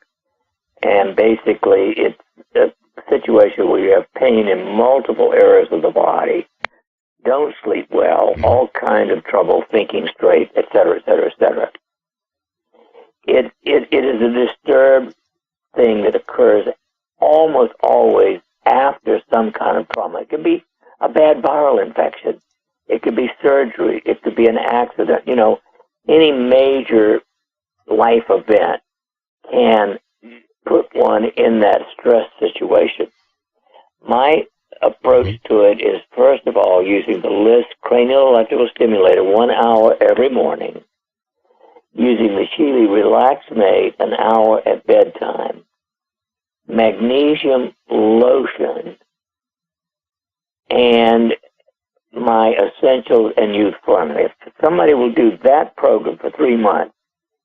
And basically, it's a situation where you have pain in multiple areas of the body, don't sleep well, all kinds of trouble thinking straight, et cetera, et cetera, et cetera. It is a disturbed thing that occurs almost always after some kind of trauma. It can be a bad viral infection. It could be surgery. It could be an accident. You know, any major life event can put one in that stress situation. My approach to it is, first of all, using the LIST cranial electrical stimulator 1 hour every morning, using the Shealy Relax Mate an hour at bedtime, magnesium lotion, and my essentials and youth formula. If somebody will do that program for 3 months,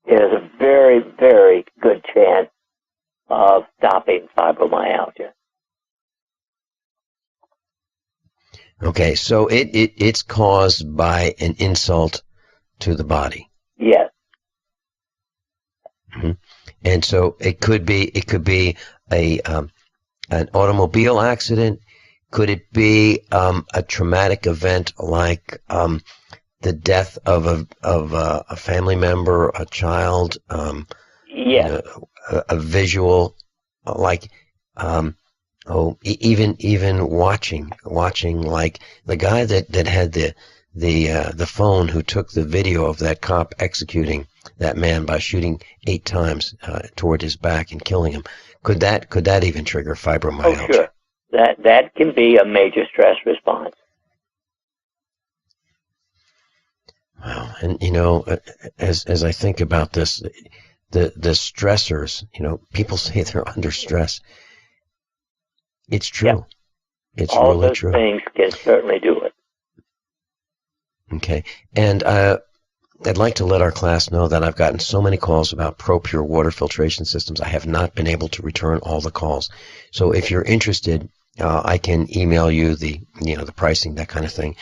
there's a very, very good chance of stopping fibromyalgia. Okay, so it's caused by an insult to the body. Yes. Mm-hmm. And so it could be an automobile accident. Could it be a traumatic event like the death of a family member, a child? Yes. A visual, like even watching like the guy that had the phone who took the video of that cop executing that man by shooting 8 times toward his back and killing him. Could that even trigger fibromyalgia? Oh, sure. That can be a major stress response. Wow. And you know, as I think about this, the stressors, you know, people say they're under stress. It's true. Yep. It's all really those true. things can certainly do it. Okay. And I'd like to let our class know that I've gotten so many calls about ProPure water filtration systems. I have not been able to return all the calls. So if you're interested, I can email you the pricing, that kind of thing.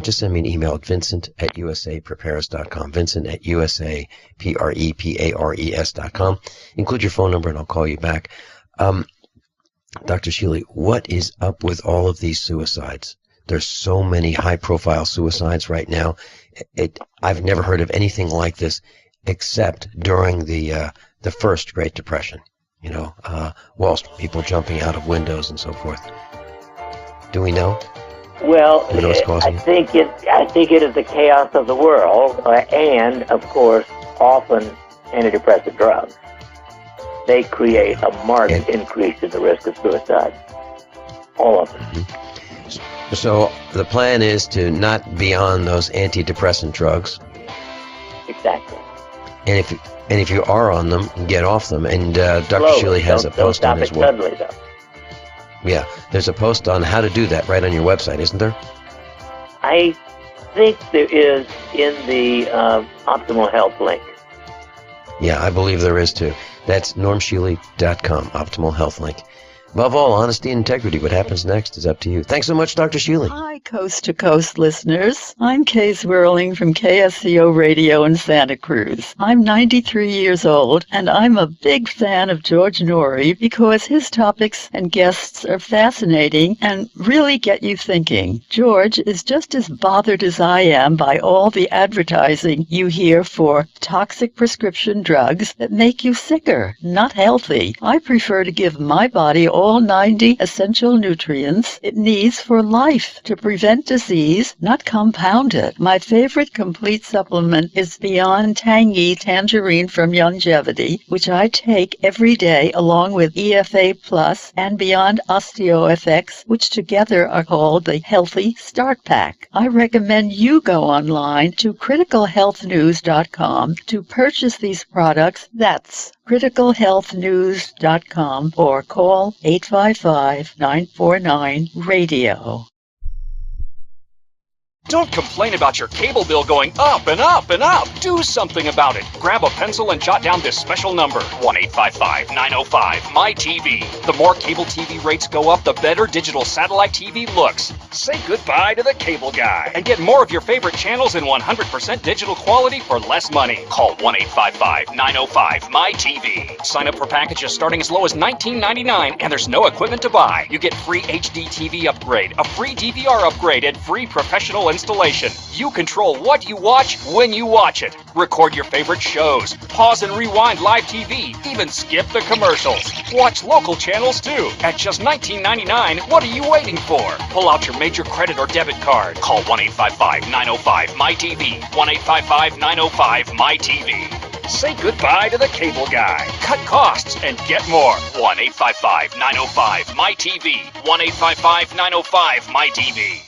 Just send me an email at vincent@usaprepares.com. Vincent@usaprepares.com. Include your phone number and I'll call you back. Dr. Shealy, what is up with all of these suicides? There's so many high-profile suicides right now. I've never heard of anything like this except during the first Great Depression. You know, Wall Street, people jumping out of windows and so forth. Do we know? Well, Do we know what's causing it? I think it is the chaos of the world, and of course, often antidepressant drugs. They create a marked increase in the risk of suicide. All of them. Mm-hmm. So the plan is to not be on those antidepressant drugs. Exactly. And if you are on them, get off them. And Dr. Slowly. Shealy has a post on his website. Suddenly, though. Yeah, there's a post on how to do that right on your website, isn't there? I think there is in the Optimal Health link. Yeah, I believe there is too. That's normshealy.com, Optimal Health link. Above all, honesty and integrity. What happens next is up to you. Thanks so much, Dr. Shealy. Hi, Coast to Coast listeners. I'm Kay Swirling from KSCO Radio in Santa Cruz. I'm 93 years old, and I'm a big fan of George Norrie because his topics and guests are fascinating and really get you thinking. George is just as bothered as I am by all the advertising you hear for toxic prescription drugs that make you sicker, not healthy. I prefer to give my body all 90 essential nutrients it needs for life to prevent disease, not compound it. My favorite complete supplement is Beyond Tangy Tangerine from Longevity, which I take every day along with EFA Plus and Beyond OsteoFX, which together are called the Healthy Start Pack. I recommend you go online to criticalhealthnews.com to purchase these products. That's criticalhealthnews.com or call 855-949-RADIO. Don't complain about your cable bill going up and up and up. Do something about it. Grab a pencil and jot down this special number, 1-855-905-MY-TV. The more cable TV rates go up, the better digital satellite TV looks. Say goodbye to the cable guy and get more of your favorite channels in 100% digital quality for less money. Call 1-855-905-MY-TV. Sign up for packages starting as low as $19.99, and there's no equipment to buy. You get free HD TV upgrade, a free DVR upgrade, and free professional installation. You control what you watch when you watch it. Record your favorite shows. Pause and rewind live TV. Even skip the commercials. Watch local channels too. At just $19.99, what are you waiting for? Pull out your major credit or debit card. Call 1-855-905-MyTV. 1-855-905-MyTV. Say goodbye to the cable guy. Cut costs and get more. 1-855-905-MyTV. 1-855-905-MyTV.